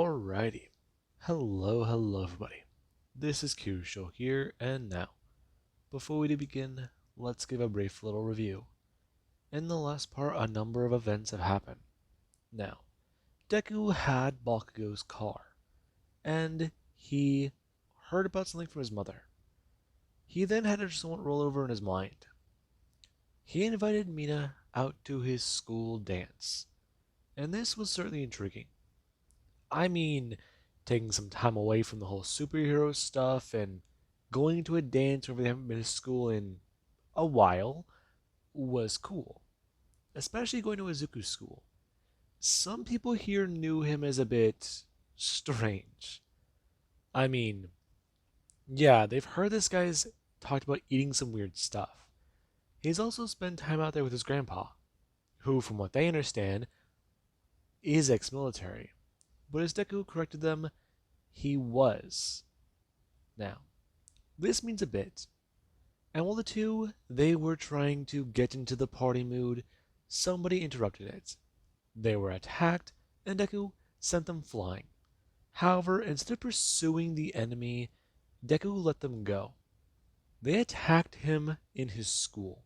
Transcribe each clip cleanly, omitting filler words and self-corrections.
Alrighty. Hello everybody. This is Kyusho here, and now, before we begin, let's give a brief little review. In the last part, a number of events have happened. Now, Deku had Bakugo's car, and he heard about something from his mother. He then had a somewhat roll over in his mind. He invited Mina out to his school dance, and this was certainly intriguing. I mean, taking some time away from the whole superhero stuff and going to a dance where they haven't been to school in a while was cool. Especially going to Izuku's school. Some people here knew him as a bit strange. I mean, yeah, they've heard this guy's talked about eating some weird stuff. He's also spent time out there with his grandpa, who, from what they understand, is ex-military. But as Deku corrected them, he was. Now, this means a bit. And while the two, they were trying to get into the party mood, somebody interrupted it. They were attacked, and Deku sent them flying. However, instead of pursuing the enemy, Deku let them go. They attacked him in his school,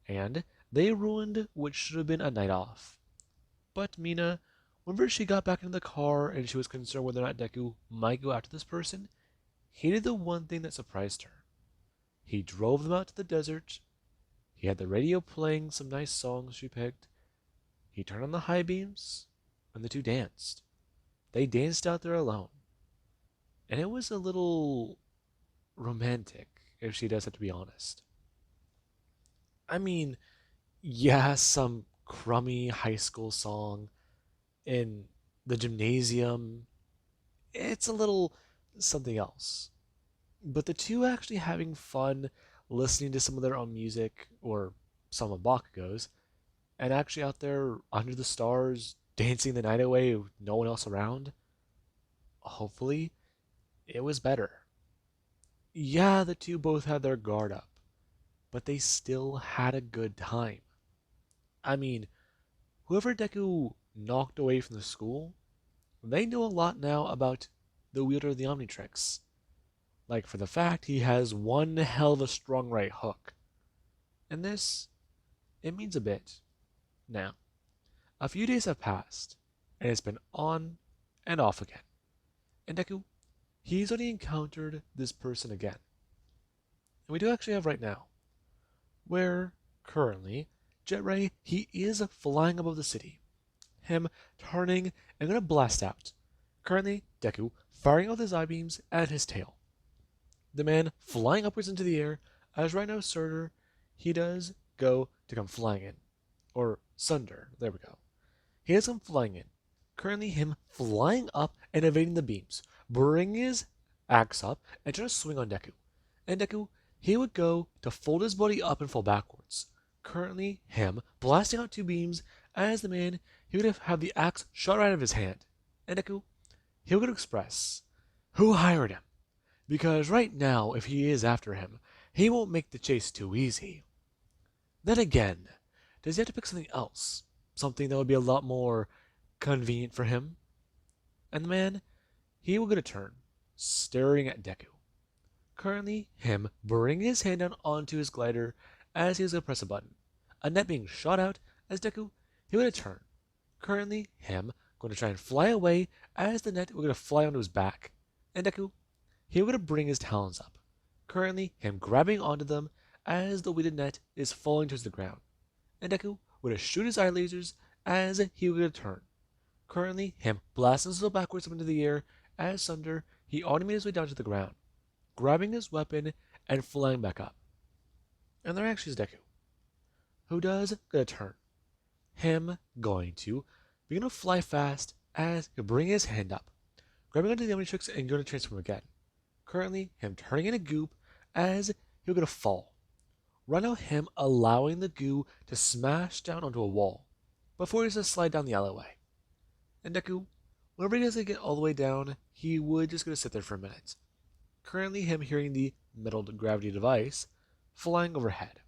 and they ruined what should have been a night off. But Mina, whenever she got back into the car and she was concerned whether or not Deku might go after this person, he did the one thing that surprised her. He drove them out to the desert. He had the radio playing some nice songs she picked. He turned on the high beams, and the two danced. They danced out there alone. And it was a little romantic, if she does have to be honest. I mean, yeah, some crummy high school song in the gymnasium. It's a little something else. But the two actually having fun listening to some of their own music, or some of Bakugo's, and actually out there under the stars, dancing the night away with no one else around, hopefully, it was better. Yeah, the two both had their guard up, but they still had a good time. I mean, whoever Deku knocked away from the school, they know a lot now about the wielder of the Omnitrix. Like for the fact he has one hell of a strong right hook. And this, it means a bit. Now, a few days have passed, and it's been on and off again. And Deku, he's only encountered this person again. And we do actually have right now, where currently Jet he is flying above the city. Him turning and gonna blast out. Currently, Deku firing out his eye beams at his tail. The man flying upwards into the air, as right now Surtur, he does go to come flying in. Or Sunder, there we go. He does come flying in. Currently him flying up and evading the beams, bringing his axe up and trying to swing on Deku. And Deku, he would go to fold his body up and fall backwards. Currently him blasting out two beams as the man, he would have the axe shot right out of his hand. And Deku, he would express who hired him. Because right now, if he is after him, he won't make the chase too easy. Then again, does he have to pick something else? Something that would be a lot more convenient for him? And the man, he will get a turn, staring at Deku. Currently, him bringing his hand down onto his glider as he was going to press a button. A net being shot out as Deku, he would turn. Currently, him going to try and fly away as the net will going to fly onto his back. And Deku, he would bring his talons up. Currently, him grabbing onto them as the weighted net is falling towards the ground. And Deku would shoot his eye lasers as he would turn. Currently, him blasting himself backwards up into the air as Sunder, he automated his way down to the ground, grabbing his weapon and flying back up. And there actually is Deku, who does get a turn. Him going to begin to fly fast as he bring his hand up, grabbing onto the Omnitrix and going to transform again. Currently, him turning into goop as he'll going to fall. Right now, him allowing the goo to smash down onto a wall before he just slide down the alleyway. And Deku, whenever he doesn't get all the way down, he would just going to sit there for a minute. Currently, him hearing the metal gravity device flying overhead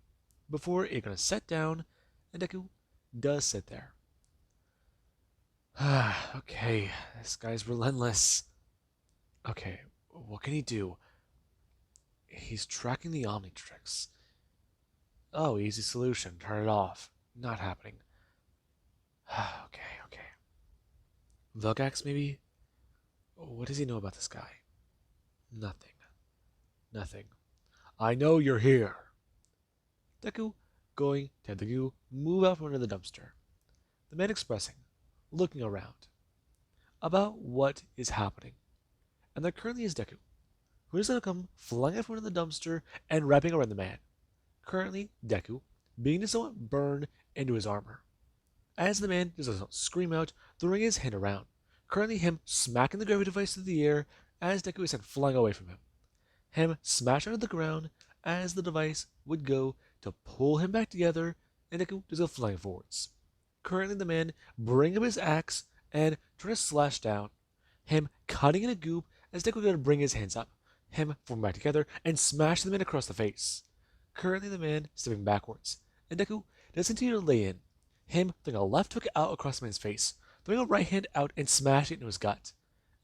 before it's going to set down, and Deku does sit there. Okay, this guy's relentless. Okay, what can he do? He's tracking the Omnitrix. Oh, easy solution. Turn it off. Not happening. Okay. Vilgax, maybe? What does he know about this guy? Nothing. Nothing. I know you're here. Deku going to Deku move out from under the dumpster. The man expressing, looking around, about what is happening. And there currently is Deku, who is going to come flying out from under the dumpster and wrapping around the man. Currently, Deku being somewhat burned into his armor. As the man does a scream out, throwing his hand around. Currently him smacking the gravity device through the air as Deku is sent flying away from him. Him smashed onto the ground as the device would go to pull him back together, and Deku does go flying forwards. Currently the man bringing up his axe and trying to slash down. Him cutting in a goop as Deku goes to bring his hands up. Him forming back together and smash the man across the face. Currently the man stepping backwards, and Deku does continue to lay in. Him throwing a left hook out across the man's face, throwing a right hand out and smashing it into his gut.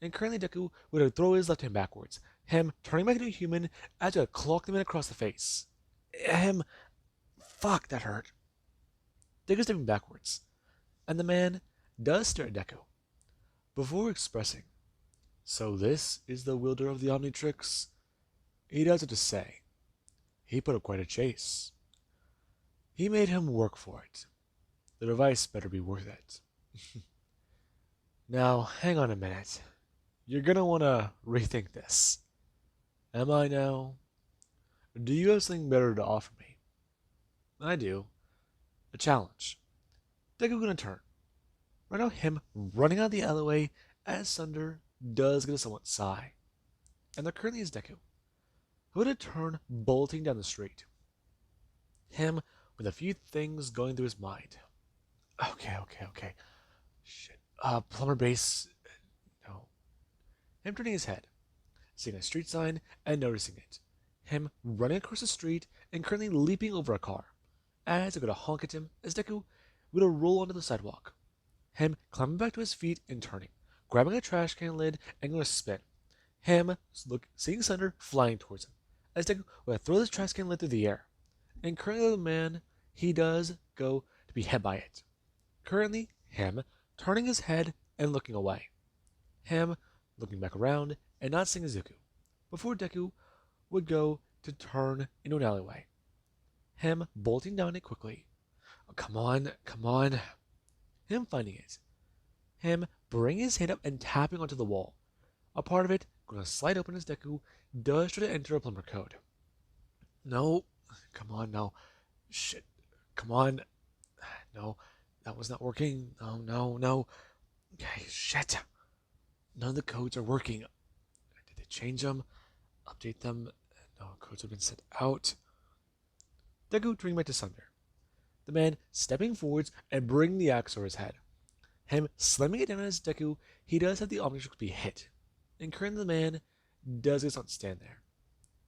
And currently Deku would throw his left hand backwards, him turning back into a human as to clock the man across the face. Fuck, that hurt. Deku stepping backwards, and the man does stare at Deku, before expressing, so this is the wielder of the Omnitrix? He does it to say. He put up quite a chase. He made him work for it. The device better be worth it. Now, hang on a minute. You're gonna wanna rethink this. Am I now? Do you have something better to offer me? I do. A challenge. Deku gonna turn. Right now, him running out the alleyway as Sunder does get a somewhat sigh. And there currently is Deku, who would turn bolting down the street. Him with a few things going through his mind. Okay. Shit. Plumber base. No. Him turning his head, seeing a street sign and noticing it. Him running across the street and currently leaping over a car. As I go to honk at him, as Deku would roll onto the sidewalk. Him climbing back to his feet and turning, grabbing a trash can lid and going to spin. Him seeing Sunder flying towards him, as Deku would throw this trash can lid through the air. And currently the man, he does go to be hit by it. Currently, him turning his head and looking away. Him looking back around and not seeing Izuku, before Deku would go to turn into an alleyway. Him bolting down it quickly. Oh, come on. Him finding it. Him bringing his hand up and tapping onto the wall. A part of it going to slide open as Deku does try to enter a plumber code. No. Come on, no. Shit. Come on. No. That was not working. No. Okay, shit. None of the codes are working. Did they change them? Update them? No, codes have been sent out. Deku turning back to Sunder. The man stepping forwards and bringing the axe over his head. Him slamming it down as Deku, he does have the Omnitrix be hit. And currently the man does not stand there.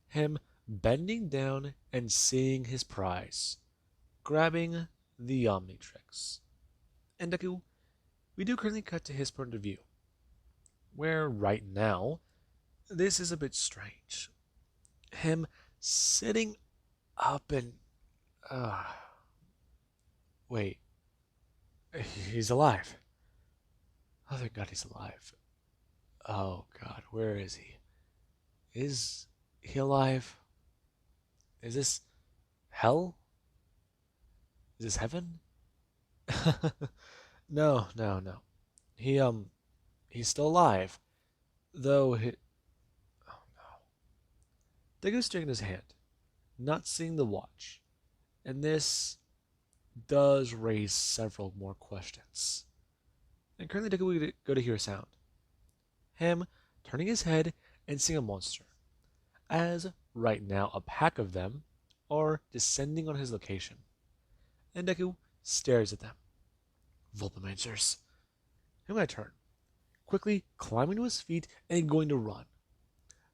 Him bending down and seeing his prize. Grabbing the Omnitrix. And Deku, we do currently cut to his point of view. Where right now, this is a bit strange. Him sitting up and... Wait. He's alive. Oh, thank God he's alive. Oh, God, where is he? Is he alive? Is this hell? Is this heaven? No. He's still alive. Though he... Oh, no. Degu's taking his hand, not seeing the watch. And this does raise several more questions. And currently Deku would go to hear a sound. Him turning his head and seeing a monster. As right now a pack of them are descending on his location. And Deku stares at them. Vulpamancers. Him gonna turn, quickly climbing to his feet and going to run.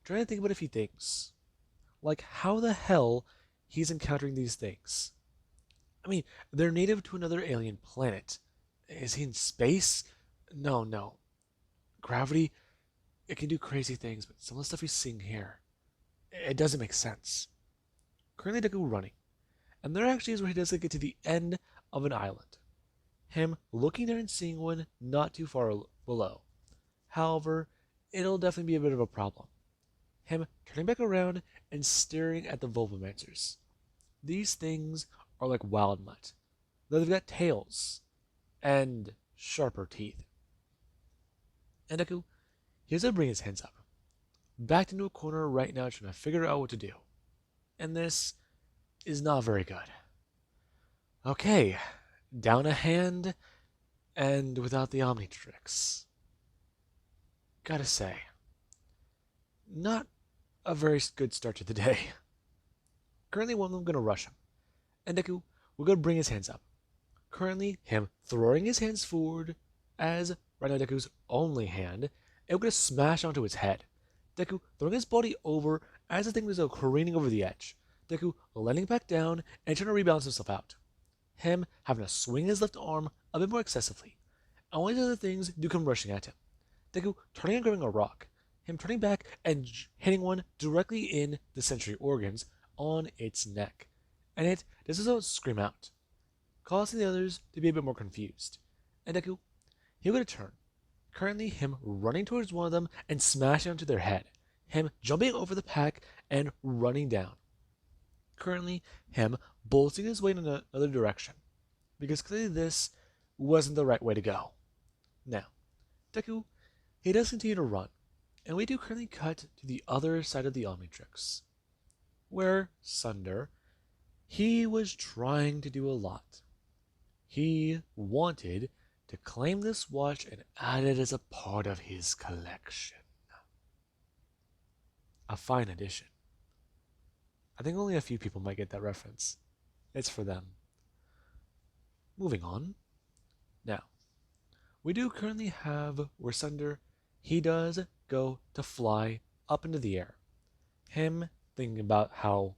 Trying to think about a few things. Like how the hell he's encountering these things. I mean, they're native to another alien planet. Is he in space? No, no. Gravity, it can do crazy things, but some of the stuff he's seeing here, it doesn't make sense. Currently, Deku running, and there actually is where he does get to the end of an island. Him looking there and seeing one not too far below. However, it'll definitely be a bit of a problem. Him turning back around and staring at the Vulvamancers. These things are like wild mutt, though they've got tails and sharper teeth. And Deku, he has to bring his hands up, backed into a corner right now trying to figure out what to do. And this is not very good. Okay, down a hand and without the Omnitrix. Gotta say, not a very good start to the day. Currently, one of them gonna rush him, and Deku will go bring his hands up. Currently, him throwing his hands forward as right now Deku's only hand, it will gonna smash onto his head. Deku throwing his body over as the thing was careening over the edge. Deku landing back down and trying to rebalance himself out. Him having to swing his left arm a bit more excessively. And all these other things do come rushing at him. Deku turning and grabbing a rock. Him turning back and hitting one directly in the sensory organs on its neck. And it does also scream out, causing the others to be a bit more confused. And Deku, he'll get a turn. Currently, him running towards one of them and smashing onto their head. Him jumping over the pack and running down. Currently, him bolting his way in another direction. Because clearly this wasn't the right way to go. Now, Deku, he does continue to run. And we do currently cut to the other side of the Omnitrix. Where Sunder, he was trying to do a lot. He wanted to claim this watch and add it as a part of his collection. A fine addition. I think only a few people might get that reference. It's for them. Moving on. Now, we do currently have where Sunder, he does go to fly up into the air. Him thinking about how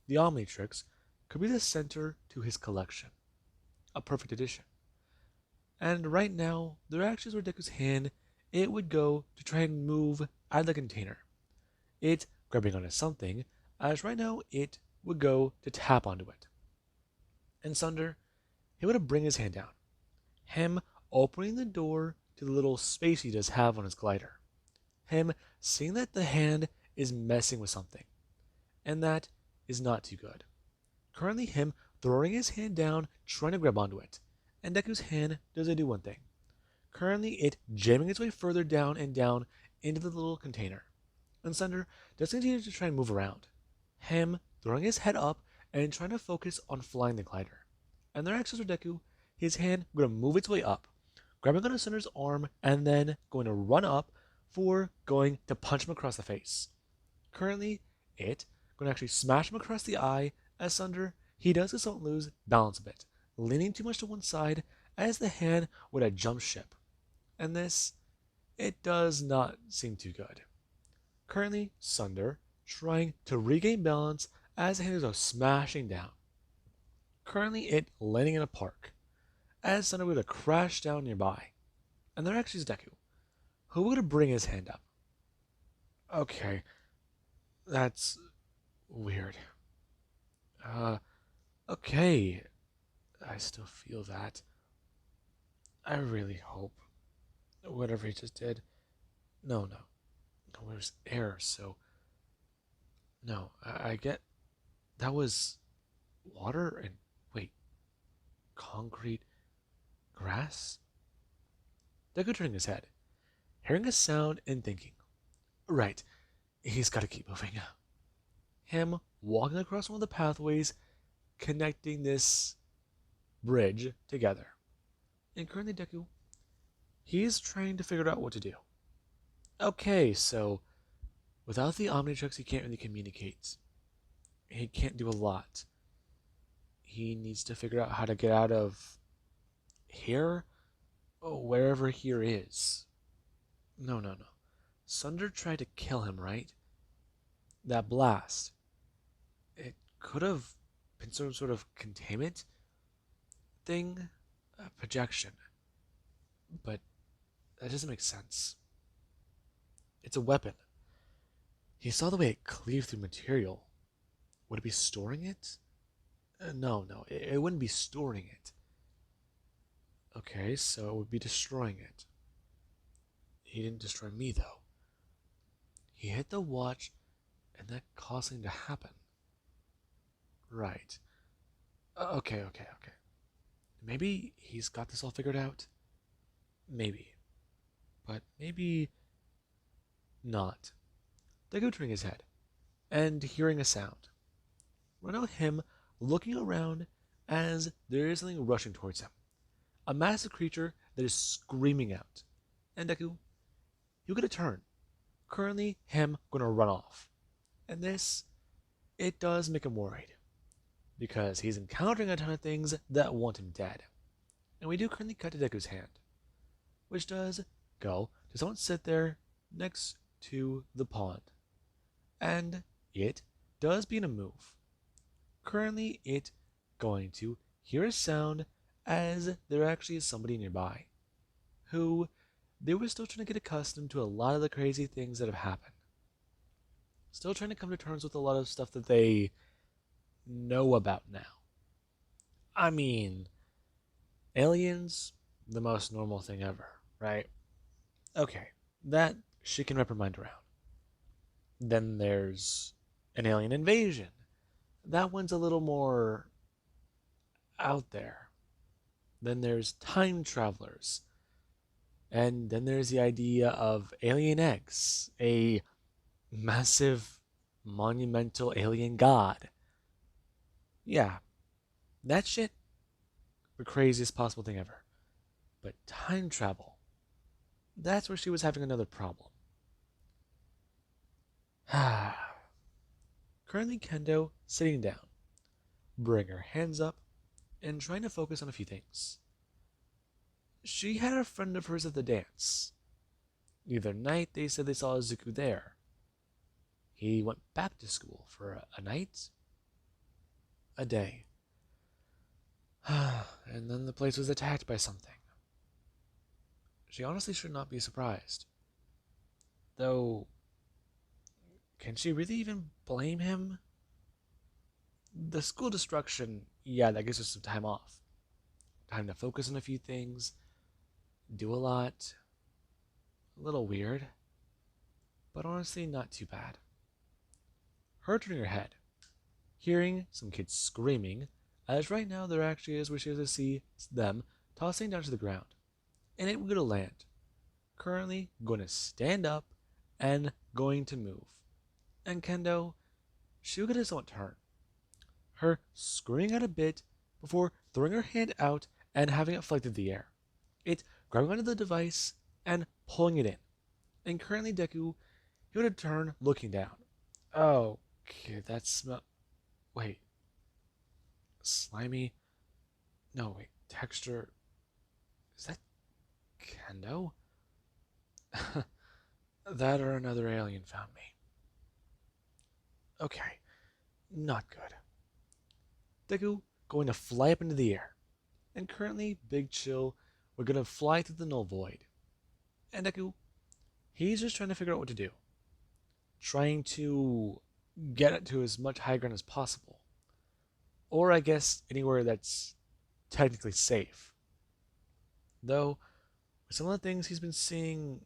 the Omnitrix could be the center to his collection. A perfect addition. And right now, there actually is where Deku's hand, it would go to try and move out of the container. It grabbing onto something, as right now it would go to tap onto it. And Sunder, he would bring his hand down. Him opening the door to the little space he does have on his glider. Him seeing that the hand is messing with something. And that is not too good. Currently him throwing his hand down, trying to grab onto it. And Deku's hand doesn't do one thing. Currently it jamming its way further down and down into the little container. And Sunder does continue to try and move around. Him throwing his head up and trying to focus on flying the glider. And their actions are Deku, his hand going to move its way up, grabbing onto Sunder's arm, and then going to run up for going to punch him across the face. Currently, it going to actually smash him across the eye as Sunder, he does just don't lose balance a bit, leaning too much to one side as the hand would have jumped ship. And this, it does not seem too good. Currently, Sunder trying to regain balance as the hand is smashing down. Currently, it landing in a park as Sunder would have crashed down nearby. And there actually is Deku, who would bring his hand up. Okay, that's weird. Okay, I still feel that. I really hope whatever he just did. No, there's air, so no, I get that was water and wait, concrete, grass? Deku turning his head, hearing a sound and thinking, right, he's got to keep moving. Him walking across one of the pathways connecting this bridge together. And currently Deku, he's trying to figure out what to do. Okay, so without the Omnitrix, he can't really communicate. He can't do a lot. He needs to figure out how to get out of here, or wherever here is. No. Sunder tried to kill him, right? That blast. It could have been some sort of containment thing, a projection. But That doesn't make sense. It's a weapon. He saw the way it cleaved through material. Would it be storing it? No, it wouldn't be storing it. Okay, so it would be destroying it. He didn't destroy me, though. He hit the watch, and that caused something to happen. Right. Okay. Maybe he's got this all figured out? Maybe. But maybe not. Deku turning his head, and hearing a sound. We know him looking around as there is something rushing towards him. A massive creature that is screaming out. And Deku, you get a turn. Currently, him gonna run off. And this, it does make him worried. Because he's encountering a ton of things that want him dead. And we do currently cut to Deku's hand. Which does go to someone sit there next to the pond. And it does begin to move. Currently, it going to hear a sound as there actually is somebody nearby. Who they were still trying to get accustomed to a lot of the crazy things that have happened. Still trying to come to terms with a lot of stuff that they know about now. I mean, aliens, the most normal thing ever, right? Okay, that she can wrap her mind around. Then there's an alien invasion. That one's a little more out there. Then there's time travelers. And then there's the idea of alien eggs, a massive, monumental alien god. Yeah, that shit, the craziest possible thing ever. But time travel, that's where she was having another problem. Currently, Kendo sitting down, bring her hands up, and trying to focus on a few things. She had a friend of hers at the dance. The other night, they said they saw Izuku there. He went back to school for a night? A day. And then the place was attacked by something. She honestly should not be surprised. Though, can she really even blame him? The school destruction, yeah, that gives her some time off. Time to focus on a few things, do a lot. A little weird, but honestly not too bad. Her turning her head, hearing some kids screaming, as right now there actually is where she has to see them tossing down to the ground. And it will go to land. Currently going to stand up and going to move. And Kendo, she will get a somewhat turn. Her screaming out a bit before throwing her hand out and having it fly through the air. It grabbing onto the device and pulling it in. And currently Deku, he would turn looking down. Oh, okay, that smell. Wait. Slimy? No, wait. Texture. Is that Kendo? That or another alien found me. Okay. Not good. Deku going to fly up into the air. And currently, Big Chill, we're going to fly through the null void. And Deku, he's just trying to figure out what to do. Trying to get it to as much high ground as possible. Or I guess anywhere that's technically safe. Though, with some of the things he's been seeing,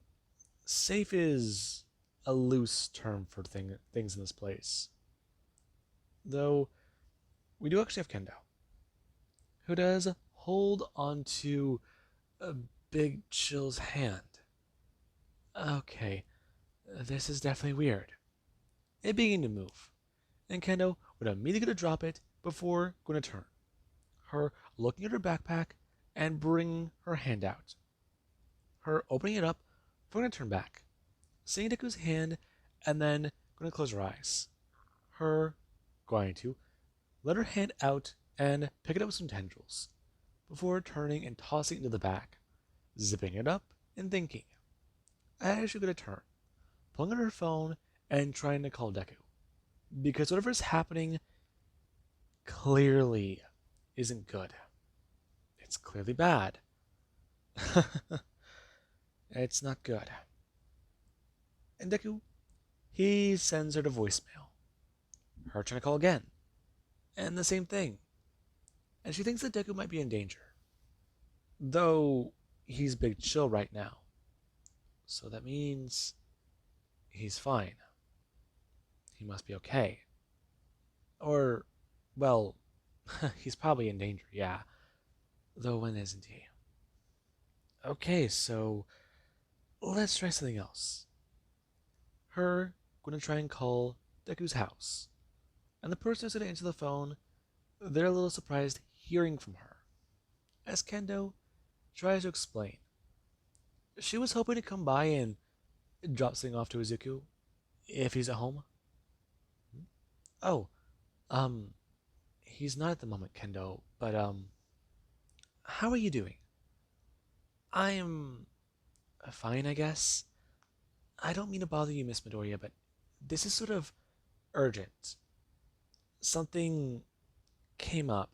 safe is a loose term for things in this place. Though, we do actually have Kendo, who does hold onto a Big Chill's hand. Okay, this is definitely weird. It began to move, and Kendo would immediately go to drop it before going to turn. Her looking at her backpack and bringing her hand out. Her opening it up before going to turn back. Seeing Deku's hand and then going to close her eyes. Her going to let her hand out and pick it up with some tendrils before turning and tossing it into the bag, zipping it up and thinking. As she's going to turn, pulling out her phone and trying to call Deku. Because whatever's happening clearly isn't good. It's clearly bad. It's not good. And Deku, he sends her to voicemail. Her trying to call again. And the same thing. And she thinks that Deku might be in danger. Though he's big chill right now. So that means he's fine. He must be okay. Or, well, he's probably in danger, yeah. Though when isn't he? Okay, so let's try something else. Her gonna try and call Deku's house. And the person who's gonna answer the phone, they're a little surprised hearing from her. As Kendo tries to explain. She was hoping to come by and drop something off to Izuku if he's at home. Oh, um, he's not at the moment, Kendo, but how are you doing? I'm fine, I guess. I don't mean to bother you, Miss Midoriya, but this is sort of urgent. Something came up.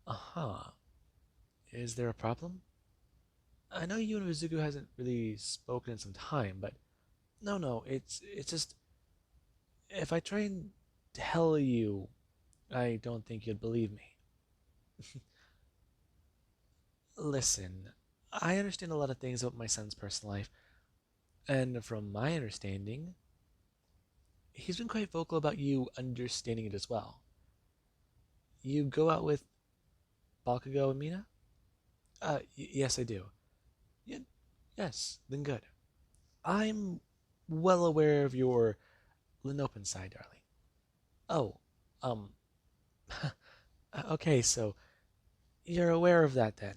Uh-huh. Is there a problem? I know you and Izuku hasn't really spoken in some time, but no, it's just if I try and tell you, I don't think you'd believe me. Listen, I understand a lot of things about my son's personal life, and from my understanding, he's been quite vocal about you understanding it as well. You go out with Bakugo and Mina? Yes, I do. Y- yes, then good. I'm well aware of your Linopen side, darling. Oh, um, okay, so you're aware of that then.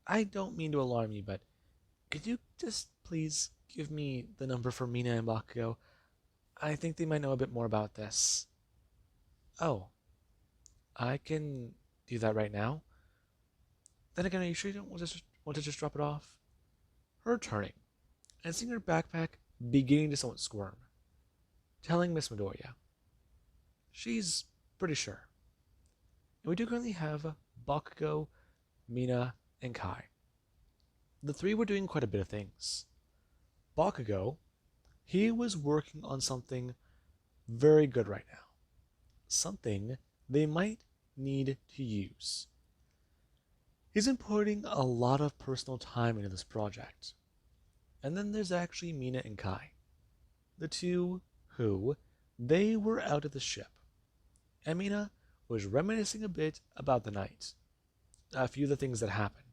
I don't mean to alarm you, but could you just please give me the number for Mina and Bakugo? I think they might know a bit more about this. Oh, I can do that right now. Then again, are you sure you don't want to just drop it off? Her turning and seeing her backpack beginning to somewhat squirm, telling Miss Midoriya. She's pretty sure. And we do currently have Bakugo, Mina, and Kai. The three were doing quite a bit of things. Bakugo, he was working on something very good right now. Something they might need to use. He's been putting a lot of personal time into this project. And then there's actually Mina and Kai. The two who, they were out at the ship. And Mina was reminiscing a bit about the night. A few of the things that happened.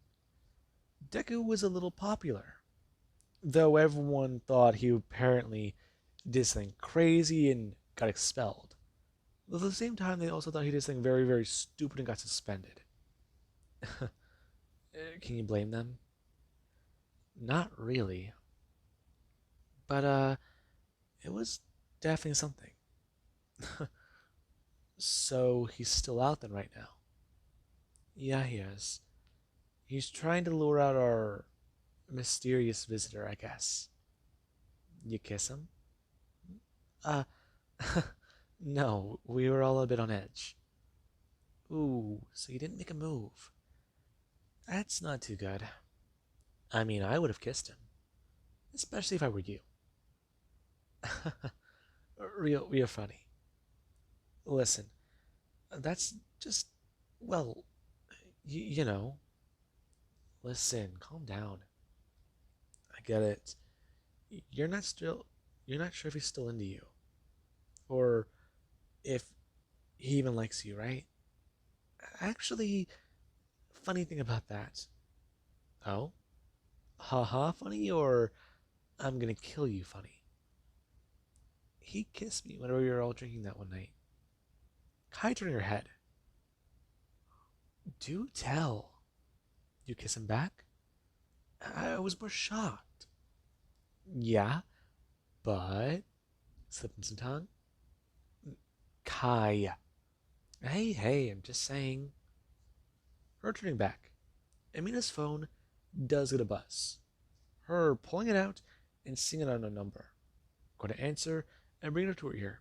Deku was a little popular. Though everyone thought he apparently did something crazy and got expelled. Though at the same time, they also thought he did something very, very stupid and got suspended. Can you blame them? Not really. But, it was definitely something. So he's still out then right now. Yeah, he is. He's trying to lure out our mysterious visitor, I guess. You kiss him? Uh, no, we were all a bit on edge. Ooh, so you didn't make a move. That's not too good. I mean, I would have kissed him, especially if I were you. Real funny. Listen, that's just, well, you know. Listen, calm down. I get it. You're not still, you're not sure if he's still into you, or if he even likes you, right? Actually, funny thing about that. Oh, haha, funny, or I'm gonna kill you, funny. He kissed me whenever we were all drinking that one night. Kai turned her head. Do tell. You kiss him back? I was more shocked. Yeah, but slipping some tongue. Kai. Hey, I'm just saying. Her turning back. Amina's phone does get a buzz. Her pulling it out and seeing it on a number. Going to answer and bring it to her ear.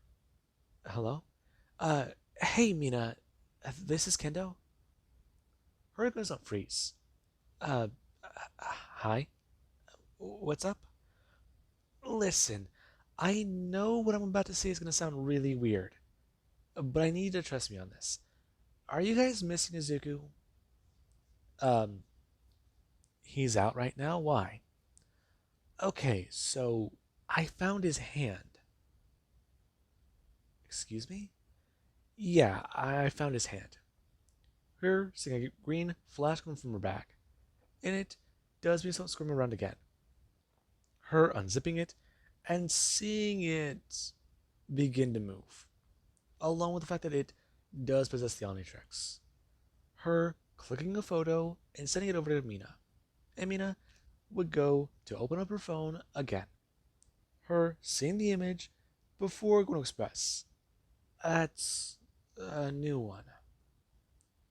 Hello? Uh, hey, Mina. This is Kendo? Her goes up freeze. Uh, Hi? What's up? Listen, I know what I'm about to say is going to sound really weird, but I need you to trust me on this. Are you guys missing Izuku? Um, he's out right now? Why? Okay, so I found his hand. Excuse me? Yeah, I found his hand. Her seeing a green flash coming from her back, and it does me some squirming around again. Her unzipping it and seeing it begin to move, along with the fact that it does possess the Omnitrix. Her clicking a photo and sending it over to Mina, and Mina would go to open up her phone again. Her seeing the image before going to express. That's a new one.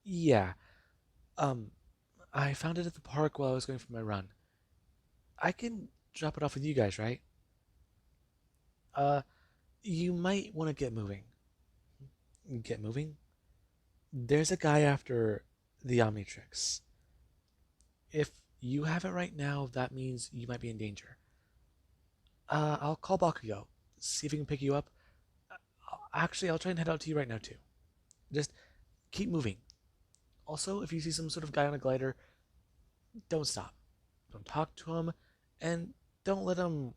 Yeah, um, I found it at the park while I was going for my run. I can drop it off with you guys, right? Uh, you might want to get moving. Get moving? There's a guy after the Omnitrix. If you have it right now, that means you might be in danger. I'll call Bakugo, see if he can pick you up. Actually, I'll try and head out to you right now, too. Just keep moving. Also, if you see some sort of guy on a glider, don't stop. Don't talk to him, and don't let him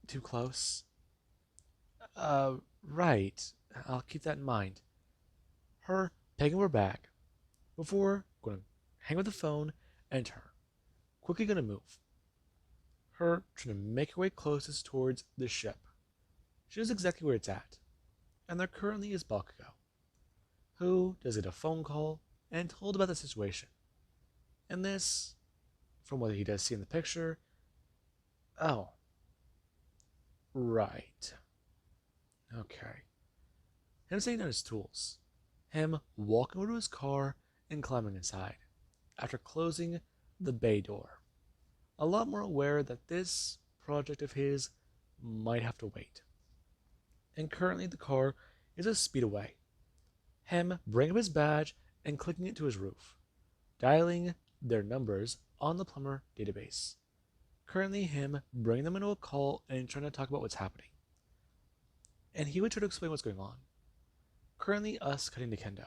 too close. Right. I'll keep that in mind. Her pegging her back before going to hang up the phone and turn. Quickly going to move. Her trying to make her way closest towards the ship. She knows exactly where it's at, and there currently is Bakugo, who does get a phone call and told about the situation. And this, from what he does see in the picture, oh, right. Okay. Him setting down his tools. Him walking over to his car and climbing inside, after closing the bay door. A lot more aware that this project of his might have to wait. And currently the car is a speed away. Him bringing up his badge and clicking it to his roof, dialing their numbers on the plumber database. Currently him bringing them into a call and trying to talk about what's happening. And he would try to explain what's going on. Currently us cutting to Kendo,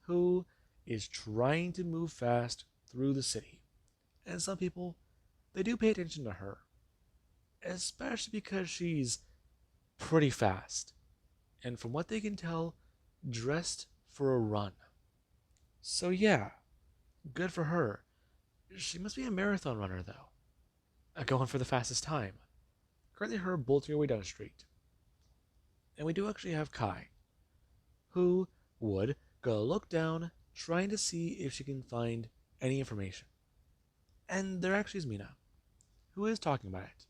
who is trying to move fast through the city. And some people, they do pay attention to her, especially because she's pretty fast, and from what they can tell, dressed for a run. So yeah, good for her. She must be a marathon runner though, going for the fastest time. Currently her bolting her way down the street. And we do actually have Kai, who would go look down, trying to see if she can find any information. And there actually is Mina, who is talking about it.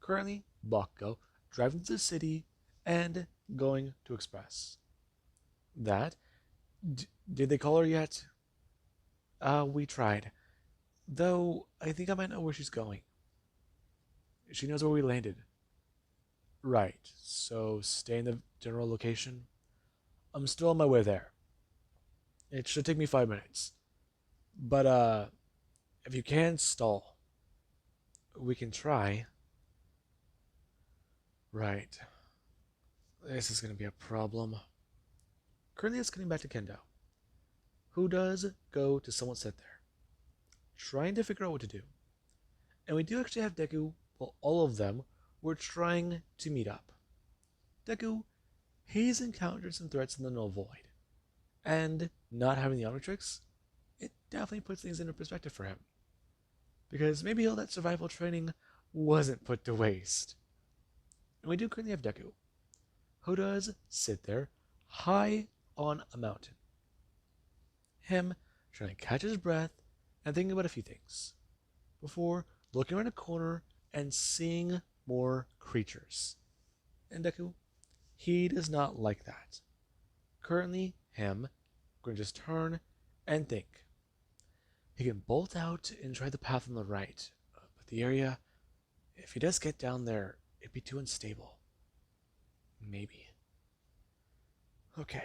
Currently, Bakugo driving to the city and going to Express. That? Did they call her yet? We tried. Though, I think I might know where she's going. She knows where we landed. Right, so stay in the general location? I'm still on my way there. It should take me 5 minutes. But, if you can stall, we can try. Right. This is gonna be a problem. Currently, it's getting back to Kendo, who does go to someone sit there, trying to figure out what to do. And we do actually have Deku, well, all of them were trying to meet up. Deku, he's encountered some threats in the Null Void, and not having the Omnitrix, it definitely puts things into perspective for him. Because maybe all that survival training wasn't put to waste. And we do currently have Deku, who does sit there high on a mountain. Him trying to catch his breath and thinking about a few things before looking around a corner and seeing more creatures. And Deku, he does not like that. Currently, him going to just turn and think. He can bolt out and try the path on the right, but the area, if he does get down there, it'd be too unstable. Maybe. Okay.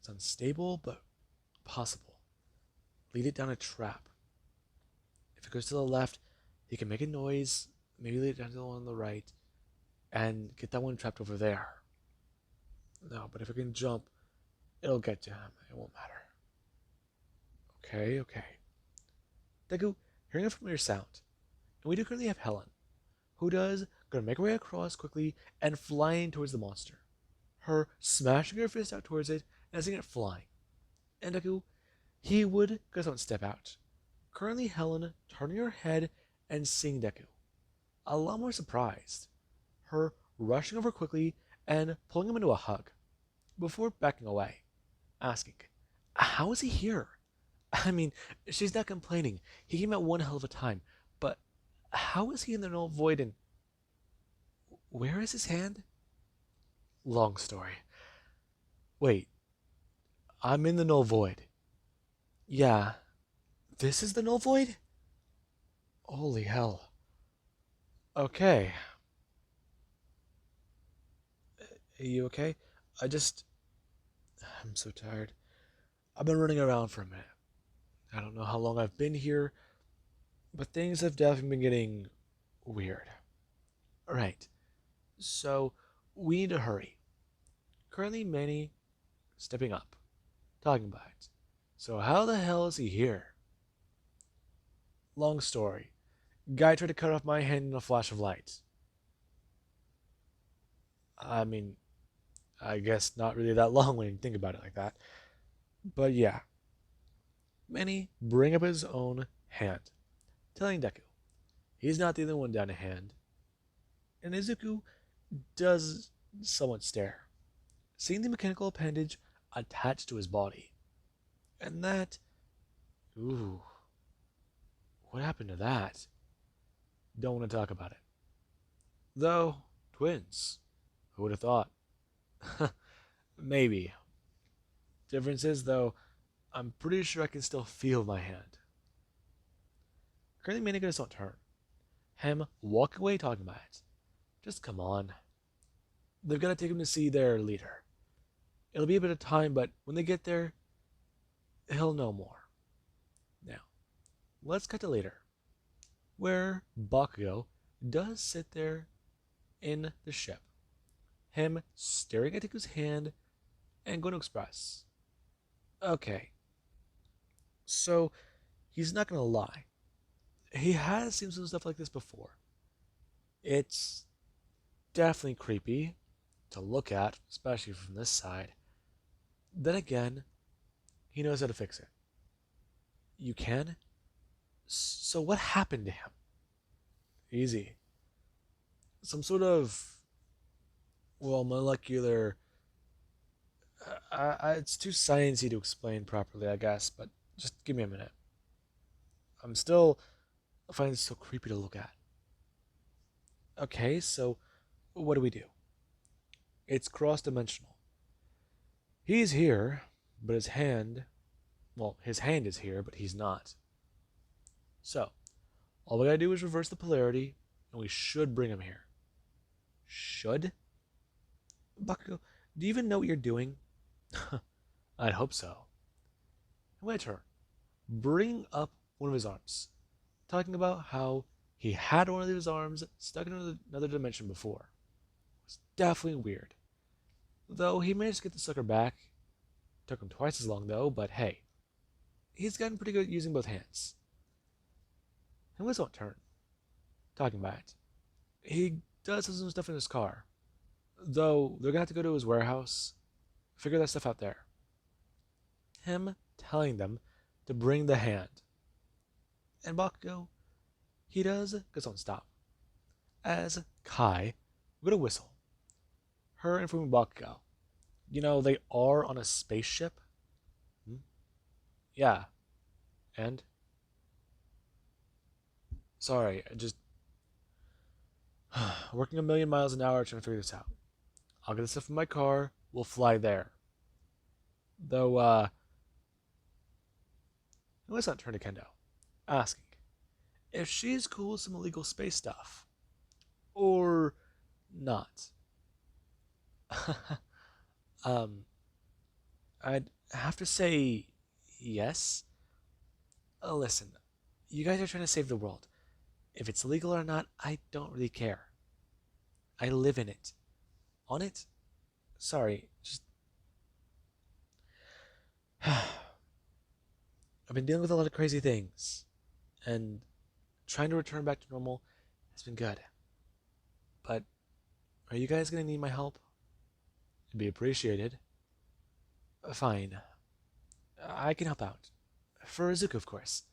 It's unstable, but possible. Lead it down a trap. If it goes to the left, he can make a noise, maybe lead it down to the one on the right, and get that one trapped over there. No, but if it can jump, it'll get to him. It won't matter. Okay, okay. Deku, hearing a familiar sound. And we do currently have Helen, who does gonna make her way across quickly and flying towards the monster. Her smashing her fist out towards it and seeing it flying. And Deku, he would go one step out. Currently Helen turning her head and seeing Deku. A lot more surprised. Her rushing over quickly and pulling him into a hug, before backing away, asking, how is he here? I mean, she's not complaining. He came at one hell of a time, but how is he in the null void and where is his hand? Long story. Wait, I'm in the null void. Yeah, this is the null void? Holy hell. Okay. Are you okay? I'm so tired. I've been running around for a minute. I don't know how long I've been here, but things have definitely been getting weird. Alright, so we need to hurry. Currently, Manny stepping up, talking about it. So how the hell is he here? Long story. Guy tried to cut off my hand in a flash of light. I mean, I guess not really that long when you think about it like that. But yeah. Manny bring up his own hand, telling Deku he's not the only one down a hand. And Izuku does somewhat stare, seeing the mechanical appendage attached to his body. And that, ooh, what happened to that? Don't want to talk about it. Though, twins, who would have thought? Maybe. Difference is, though, I'm pretty sure I can still feel my hand. Currently, Manny gonna don't turn. Him walk away talking about it. Just come on. They've got to take him to see their leader. It'll be a bit of time, but when they get there, he'll know more. Now, let's cut to later, where Bakugo does sit there in the ship. Him staring at Deku's hand and going to express. Okay, so he's not going to lie. He has seen some stuff like this before. It's definitely creepy to look at, especially from this side. Then again, he knows how to fix it. You can? So what happened to him? Easy. Some sort of, well, molecular. It's too sciencey to explain properly, I guess, but just give me a minute. I'm still finding it so creepy to look at. Okay, so what do we do? It's cross-dimensional. He's here, but his hand, well, his hand is here, but he's not. So, all we gotta do is reverse the polarity, and we should bring him here. Should? Bakugo, do you even know what you're doing? I'd hope so. My turn. Bring up one of his arms. Talking about how he had one of his arms stuck in another dimension before. It was definitely weird. Though he managed to get the sucker back. Took him twice as long though, but hey. He's gotten pretty good at using both hands. And it was his turn. Talking about it. He does have some stuff in his car. Though they're gonna have to go to his warehouse. Figure that stuff out there. Him telling them to bring the hand. And Bakugo, he does get on stop. As Kai would a whistle. Her informing Bakugo. You know, they are on a spaceship. Yeah. And? Sorry, I just working a million miles an hour trying to figure this out. I'll get the stuff from my car, we'll fly there. Though, let's not turn to Kendo, asking if she's cool with some illegal space stuff. Or not. I'd have to say yes. Listen, You guys are trying to save the world. If it's legal or not, I don't really care. I live in it. On it? Sorry, just. I've been dealing with a lot of crazy things, and trying to return back to normal has been good. But are you guys gonna need my help? It'd be appreciated. Fine. I can help out. For Izuku, of course.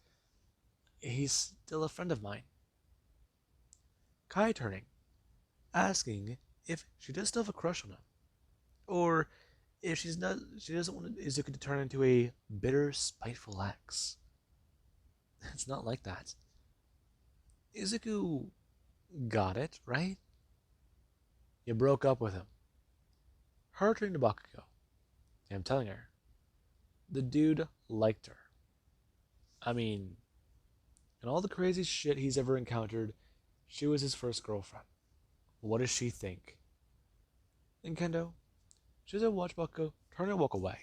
He's still a friend of mine. Kai turning, asking if she does still have a crush on him, or if she doesn't want Izuku to turn into a bitter, spiteful ex. It's not like that. Izuku got it, right? You broke up with him. Her turning to Bakugo. I'm telling her. The dude liked her. I mean, in all the crazy shit he's ever encountered, she was his first girlfriend. What does she think? And Kendo, she doesn't watch Bakugo turn and walk away.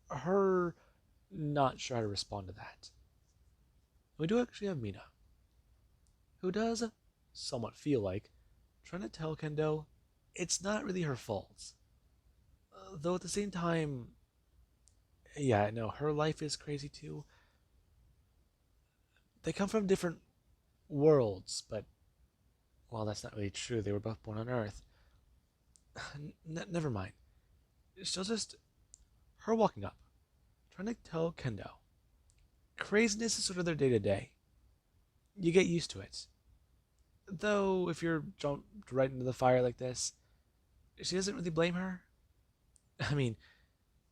Her not sure how to respond to that. We do actually have Mina, who does somewhat feel like trying to tell Kendo it's not really her fault. Though at the same time, yeah, no, her life is crazy too. They come from different worlds, but, well, that's not really true. They were both born on Earth. Never mind. She'll just. Her walking up, trying to tell Kendo. Craziness is sort of their day to day. You get used to it. Though, if you're jumped right into the fire like this, she doesn't really blame her. I mean,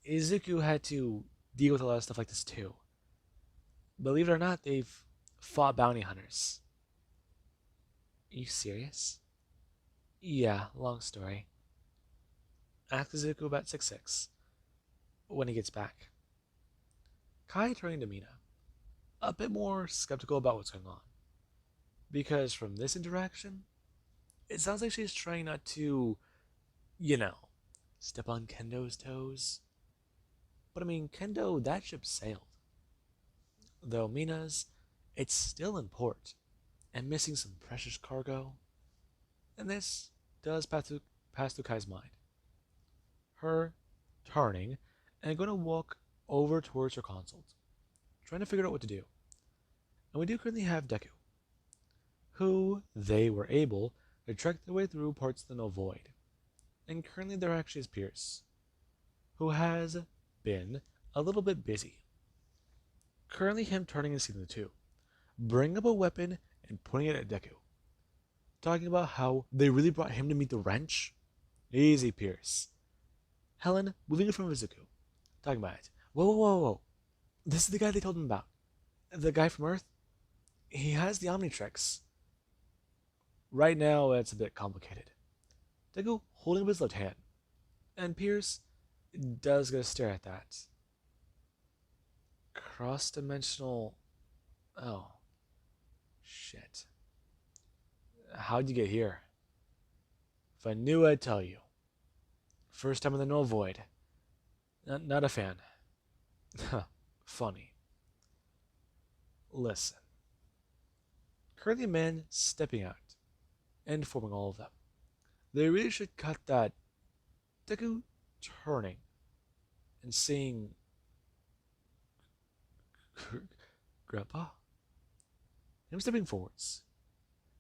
Izuku had to deal with a lot of stuff like this too. Believe it or not, they've fought bounty hunters. Are you serious? Yeah, long story. Ask Izuku about 6-6 when he gets back. Kai turning to Mina, a bit more skeptical about what's going on. Because from this interaction, it sounds like she's trying not to, you know, step on Kendo's toes. But I mean, Kendo, that ship sailed. Though Mina's, it's still in port and missing some precious cargo. And this does pass through Kai's mind. Her turning and going to walk over towards her console, trying to figure out what to do. And we do currently have Deku, who they were able to trek their way through parts of the Null Void. And currently there actually is Pierce, who has been a little bit busy. Currently him turning in Season 2, bringing up a weapon and pointing it at Deku. Talking about how they really brought him to meet the wrench. Easy, Pierce. Helen moving in front of Izuku. Talking about it. Whoa, whoa, whoa, whoa. This is the guy they told him about. The guy from Earth. He has the Omnitrix. Right now, it's a bit complicated. Deku holding up his left hand. And Pierce does get a stare at that. Cross-dimensional... Oh. Shit. How'd you get here? If I knew, I'd tell you. First time in the Null Void. Not a fan. Funny. Listen. Currently a man stepping out and informing all of them. They really should cut that Deku turning and seeing Grandpa. Him stepping forwards.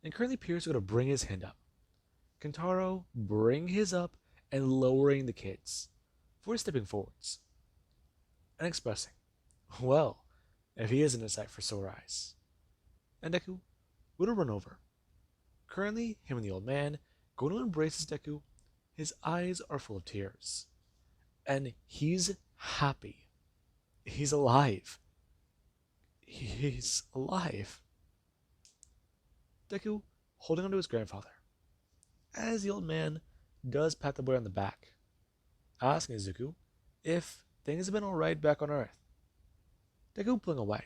And currently Pierce is going to bring his hand up. Kentaro bring his up and lowering the kids before stepping forwards and expressing, well, if he isn't a sight for sore eyes. And Deku would run over. Currently, him and the old man go to embrace Deku. His eyes are full of tears. And he's happy. He's alive. He's alive. Deku holding onto his grandfather, as the old man does pat the boy on the back, asking Izuku if things have been alright back on Earth. Deku pulling away,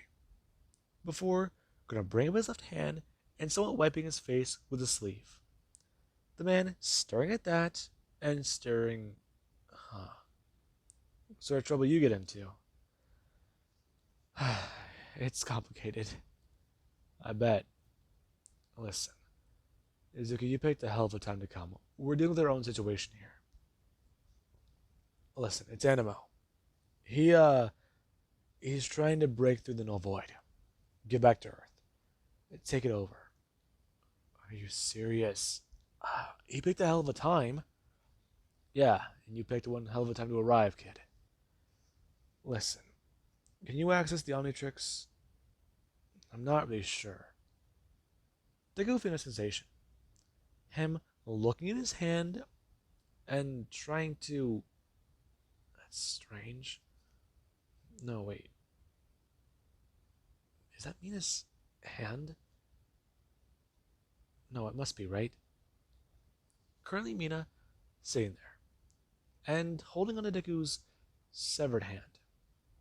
before gonna bring up his left hand and somewhat wiping his face with his sleeve. The man staring at that and staring, what sort of trouble you get into? It's complicated. I bet. Listen, Izuku, you picked a hell of a time to come. We're dealing with our own situation here. Listen, it's Animo. He, he's trying to break through the null void. Get back to Earth. Take it over. Are you serious? He picked a hell of a time. Yeah, and you picked one hell of a time to arrive, kid. Listen, can you access the Omnitrix? I'm not really sure. Deku feeling a sensation. Him looking at his hand and trying to... That's strange. No, wait. Is that Mina's hand? No, it must be, right? Currently, Mina sitting there and holding onto Deku's severed hand,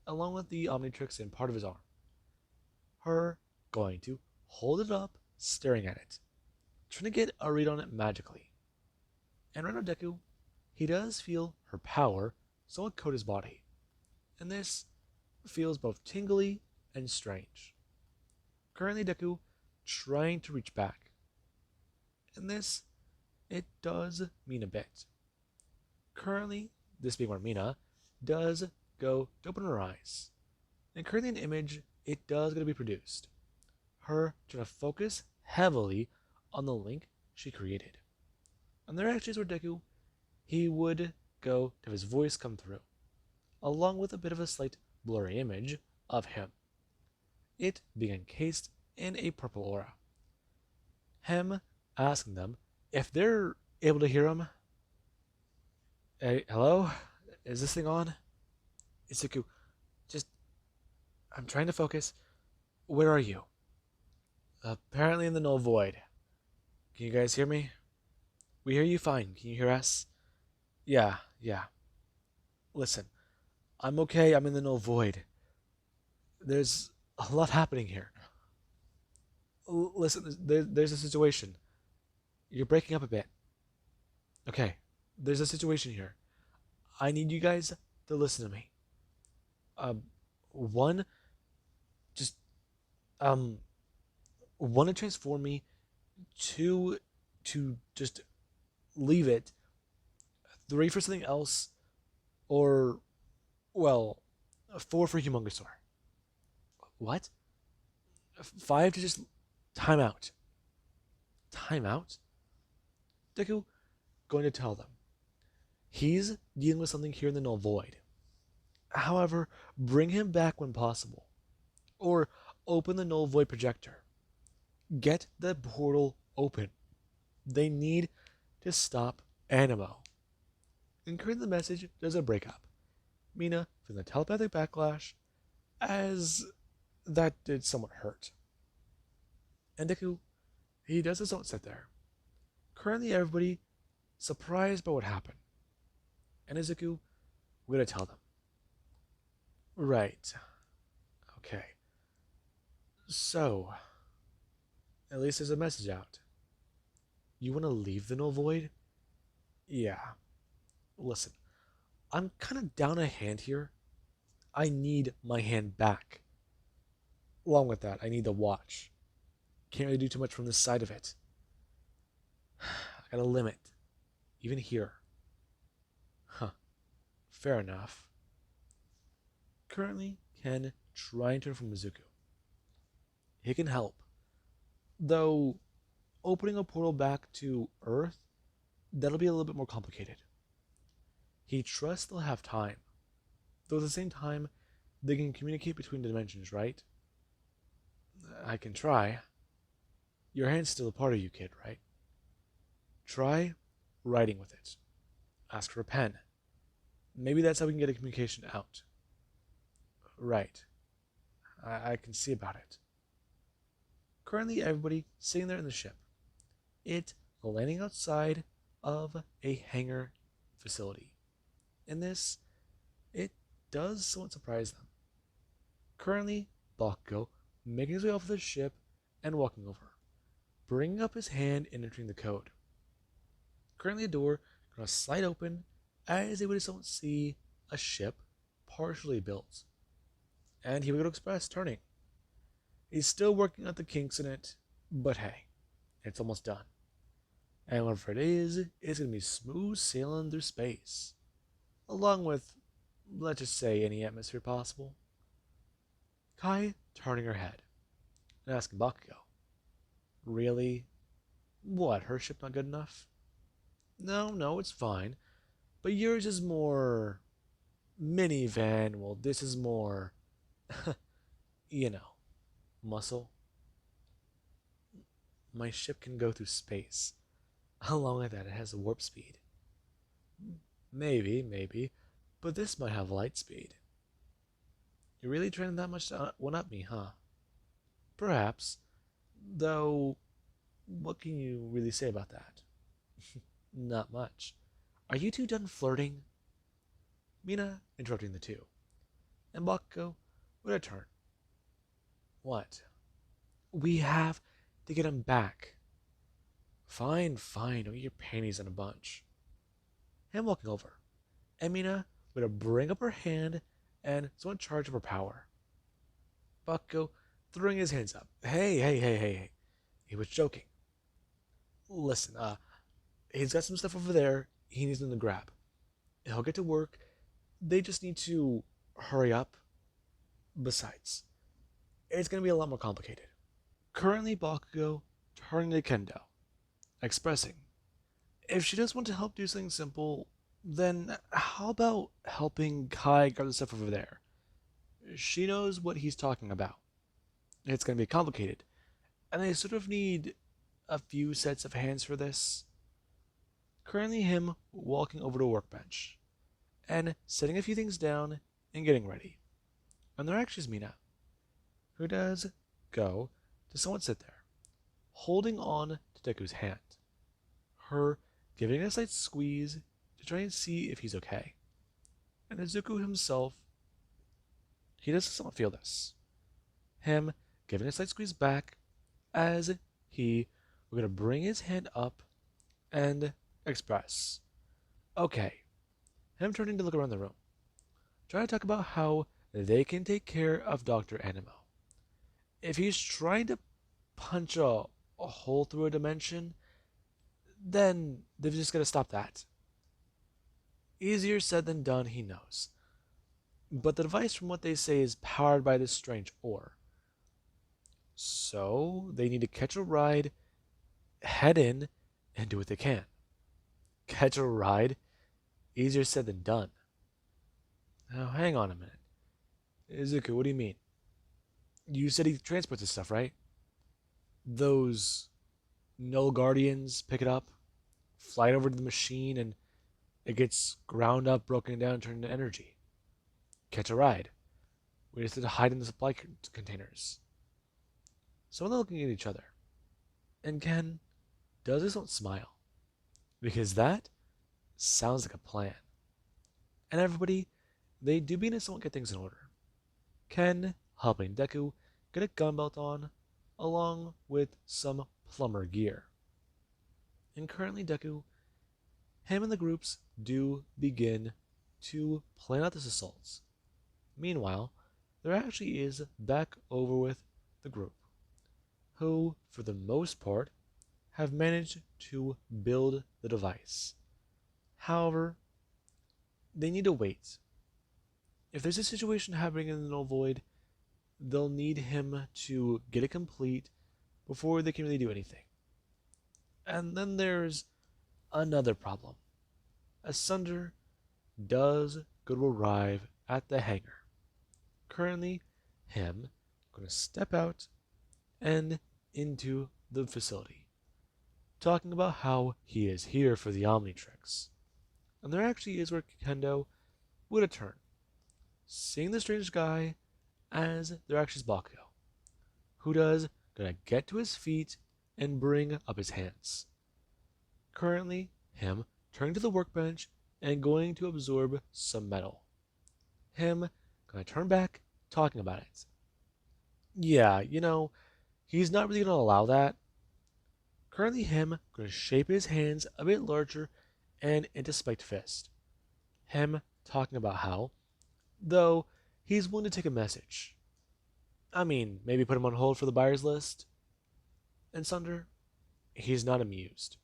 along with the Omnitrix in part of his arm. Her going to hold it up, staring at it, trying to get a read on it magically. And right now, Deku, he does feel her power somewhat coat his body, and this feels both tingly and strange. Currently, Deku trying to reach back, and this, it does mean a bit. Currently, this being where Mina does go to open her eyes, and currently an image, it does going to be produced. Her trying to focus heavily on the link she created. And there actually is where Deku, he would go to have his voice come through, along with a bit of a slight blurry image of him. It being encased in a purple aura. Him asking them if they're able to hear him. Hey, hello? Is this thing on? Izuku, I'm trying to focus. Where are you? Apparently in the null void. Can you guys hear me? We hear you fine. Can you hear us? Yeah. Listen, I'm okay. I'm in the null void. There's a lot happening here. Listen, there's a situation. You're breaking up a bit. Okay, there's a situation here. I need you guys to listen to me. One, just, one to transform me. Two, to just leave it. Three for something else. Or, well, four for Humongousaur. What? Five to just time out. Time out? Deku going to tell them. He's dealing with something here in the null void. However, bring him back when possible. Or open the null void projector. Get the portal open. They need to stop Animo. And currently the message does a breakup. Mina from the telepathic backlash, as that did somewhat hurt. And Deku, he does his own sit there. Currently everybody surprised by what happened. And Izuku, we're going to tell them. Right. Okay. So, at least there's a message out. You want to leave the null void? Yeah. Listen, I'm kind of down a hand here. I need my hand back. Along with that, I need the watch. Can't really do too much from this side of it. I got a limit. Even here. Huh. Fair enough. Currently, Ken trying to inform Izuku. He can help. Though, opening a portal back to Earth, that'll be a little bit more complicated. He trusts they'll have time. Though at the same time, they can communicate between dimensions, right? I can try. Your hand's still a part of you, kid, right? Try writing with it. Ask for a pen. Maybe that's how we can get a communication out. Right. I can see about it. Currently, everybody sitting there in the ship. It landing outside of a hangar facility. In this, it does somewhat surprise them. Currently, Bakugo making his way off the ship and walking over, bringing up his hand and entering the code. Currently, a door going to slide open as they would somewhat see a ship partially built. And he would go to express turning. He's still working out the kinks in it, but hey, it's almost done. And whatever it is, it's gonna be smooth sailing through space. Along with, let's just say, any atmosphere possible. Kai turning her head and asking Bakugo, really? What, her ship not good enough? No, no, it's fine. But yours is more minivan, well, this is more, you know, muscle. My ship can go through space. Along with that, it has a warp speed. Maybe, maybe, but this might have light speed. You're really trying that much to one up me, huh? Perhaps. Though, what can you really say about that? Not much. Are you two done flirting? Mina interrupting the two. And Bakugo with a turn. What? We have to get him back. Fine, fine, don't get your panties in a bunch. Him walking over. And Mina would to bring up her hand and so in charge of her power. Bakugo throwing his hands up. Hey. He was joking. Listen, he's got some stuff over there he needs them to grab. He'll get to work. They just need to hurry up. Besides, it's going to be a lot more complicated. Currently, Bakugo turning to Kendo, expressing, if she does want to help do something simple, then how about helping Kai grab the stuff over there? She knows what he's talking about. It's going to be complicated, and they sort of need a few sets of hands for this. Currently him walking over to a workbench, and setting a few things down and getting ready. And there actually is Mina, who does go to somewhat sit there, holding on to Deku's hand. Her giving a slight squeeze to try and see if he's okay. And Izuku himself, he does somewhat feel this. Him giving a slight squeeze back as he we're going to bring his hand up and express. Okay. Him turning to look around the room. Trying to talk about how they can take care of Dr. Animo. If he's trying to punch a hole through a dimension, then they've just got to stop that. Easier said than done, he knows. But the device, from what they say, is powered by this strange ore. So they need to catch a ride, head in, and do what they can. Catch a ride? Easier said than done. Now, hang on a minute. Izuku, what do you mean? You said he transports this stuff, right? Those Knull Guardians pick it up, fly it over to the machine, and it gets ground up, broken down, turned into energy. Catch a ride. We just have to hide in the supply containers. So they're looking at each other. And Ken does his own smile. Because that sounds like a plan. And everybody, they do begin to somewhat get things in order. Ken helping Deku get a gun belt on, along with some plumber gear. And currently Deku, him and the groups do begin to plan out this assault. Meanwhile, there actually is back over with the group, who, for the most part, have managed to build the device. However, they need to wait. If there's a situation happening in the Null Void, they'll need him to get it complete before they can really do anything. And then there's another problem. Asunder does go to arrive at the hangar. Currently, him going to step out and into the facility, talking about how he is here for the Omnitrix. And there actually is where Kendo would have turned, seeing the strange guy as there actually is Bakugo, who does gonna get to his feet and bring up his hands. Currently, him turning to the workbench and going to absorb some metal. Him gonna turn back, talking about it. Yeah, he's not really gonna allow that. Currently, him gonna shape his hands a bit larger and into spiked fist. Him talking about how, though he's willing to take a message. I mean, maybe put him on hold for the buyer's list. And Sunder, he's not amused.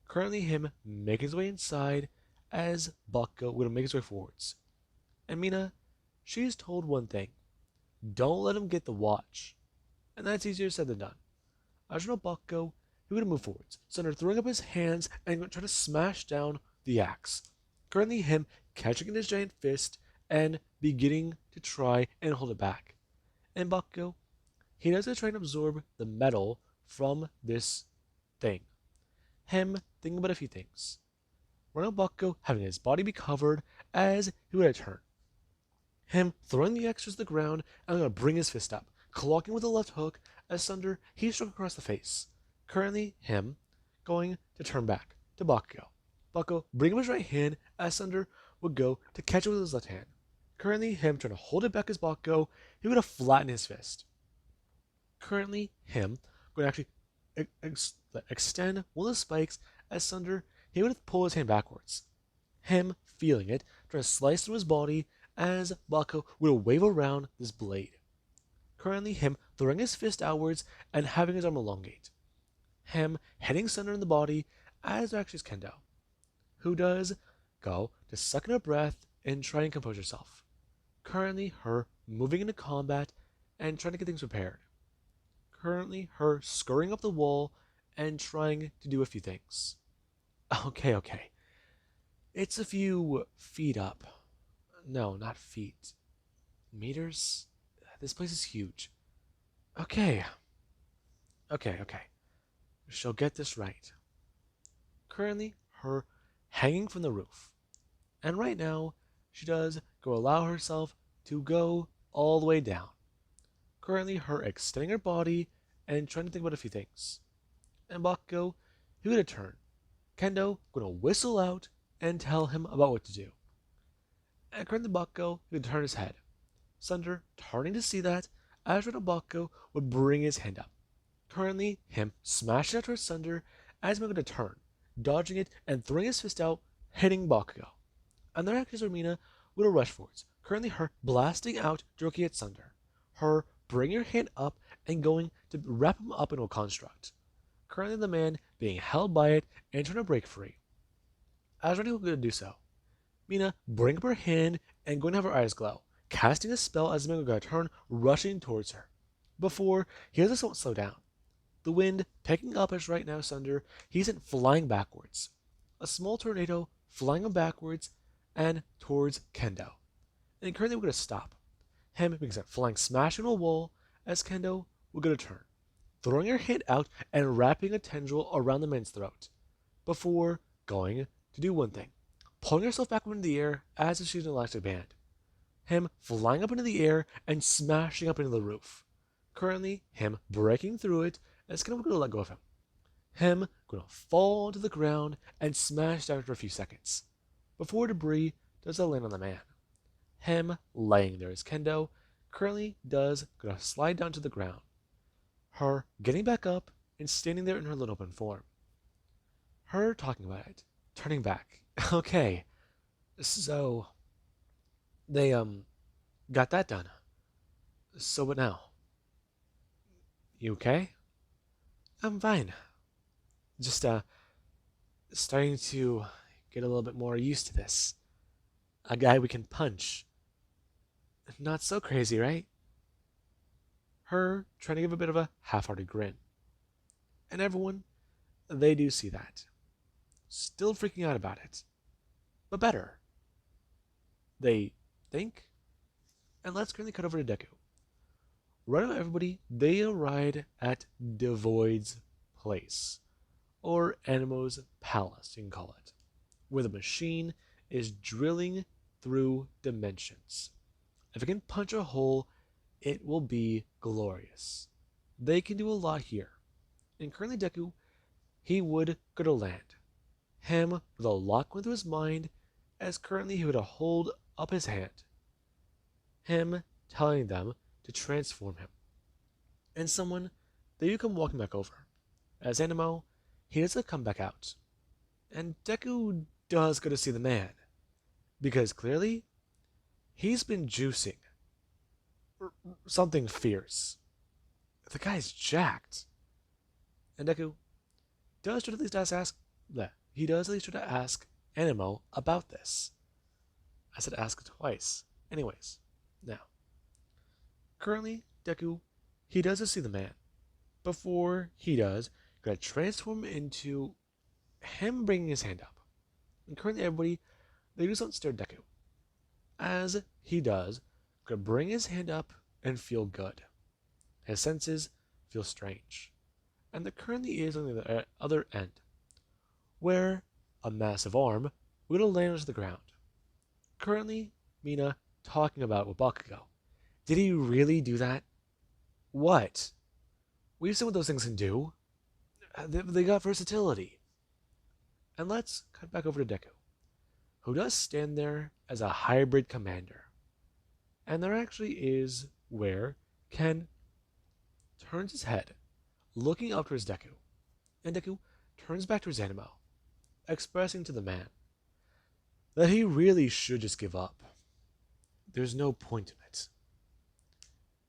Currently, him making his way inside as Bucko would make his way forwards. And Mina, she's told one thing: don't let him get the watch. And that's easier said than done. As Bucko, he would move forwards, Sunder throwing up his hands and trying to smash down the axe. Currently, him catching in his giant fist and beginning to try and hold it back. And Bucko, he does try and absorb the metal from this thing. Him thinking about a few things. Ronald Bucko having his body be covered as he would turn. Him throwing the extras to the ground and going to bring his fist up, clocking with a left hook as Sunder he struck across the face. Currently, him going to turn back to Bucko. Bucko bring him his right hand as Sunder would go to catch it with his left hand. Currently, him trying to hold it back as Bucko, he would have flattened his fist. Currently, him going to actually extend one of the spikes as Sunder he would pull his hand backwards. Him feeling it, trying to slice through his body as Bucko would wave around this blade. Currently, him throwing his fist outwards and having his arm elongate. Him hitting Sunder in the body as actually is Kendo, who does go to suck in her breath and try and compose herself. Currently, her moving into combat and trying to get things prepared. Currently, her scurrying up the wall and trying to do a few things. Okay. It's a few feet up. No, not feet. Meters? This place is huge. Okay. She'll get this right. Currently, her hanging from the roof. And right now, she does go allow herself to go all the way down. Currently, her extending her body and trying to think about a few things. And Bucko, he would turn. Kendo going to whistle out and tell him about what to do. And currently, Bucko would turn his head. Sunder turning to see that, as Bucko would bring his hand up. Currently, him smashing out towards Sunder as he's going to turn, dodging it and throwing his fist out, hitting Bucko. And their actress Romina would rush forwards. Currently, her blasting out directly at Sunder. Her bringing her hand up and going to wrap him up into a construct. Currently, the man being held by it and trying to break free. As Ronnie was going to do so, Mina bring up her hand and going to have her eyes glow, casting a spell as the man going to turn, rushing towards her. Before he has this won't slow down. The wind picking up as right now Sunder, he's sent flying backwards. A small tornado flying him backwards and towards Kendo. And currently we're going to stop. Him being sent flying smash into a wall as Kendo we're going to turn, throwing her hand out and wrapping a tendril around the man's throat. Before going to do one thing, pulling herself back up into the air as if she's an elastic band. Him flying up into the air and smashing up into the roof. Currently, him breaking through it as Kendo going to let go of him. Him going to fall onto the ground and smash down for a few seconds. Before debris does land on the man. Him laying there as Kendo currently does going to slide down to the ground. Her getting back up and standing there in her little open form. Her talking about it, turning back. Okay, so they got that done. So what now? You okay? I'm fine. Just starting to get a little bit more used to this. A guy we can punch. Not so crazy, right? Her trying to give a bit of a half-hearted grin. And everyone, they do see that. Still freaking out about it. But better. They think. And let's currently cut over to Deku. Right now, everybody, they arrive at Devoid's place. Or Animo's palace, you can call it. Where the machine is drilling through dimensions. If it can punch a hole, it will be glorious. They can do a lot here. And currently Deku, he would go to land. Him with a lot going through his mind, as currently he would hold up his hand. Him telling them to transform him. And someone that you come walking back over. As Animo, he does come back out. And Deku does go to see the man. Because clearly, he's been juicing. something fierce. The guy's jacked. And Deku does try to at least ask he does at least try to ask Animo about this. I said ask twice. Anyways, now currently Deku he does see the man. Before he does, gonna transform into him bringing his hand up. And currently everybody they just don't stare at Deku. As he does, gonna bring his hand up and feel good. His senses feel strange. And there currently is on the other end, where a massive arm will land onto the ground. Currently, Mina talking about with Bakugo. Did he really do that? What? We've seen what those things can do. They got versatility. And let's cut back over to Deku, who does stand there as a hybrid commander. And there actually is where Ken turns his head, looking up towards Deku, and Deku turns back to his Animo, expressing to the man that he really should just give up. There's no point in it.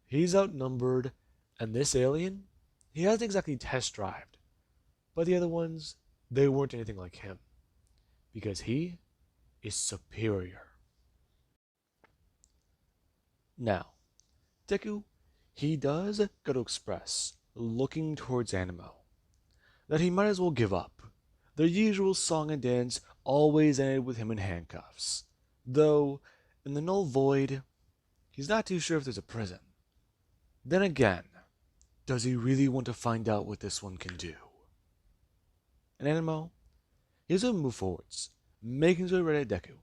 He's outnumbered, and this alien, he hasn't exactly test-drived, but the other ones, they weren't anything like him, because he is superior. Now, Deku, he does go to express, looking towards Animo, that he might as well give up. Their usual song and dance always ended with him in handcuffs, though in the Knull Void, he's not too sure if there's a prison. Then again, does he really want to find out what this one can do? And Animo, he's going to move forwards, making his way right at Deku,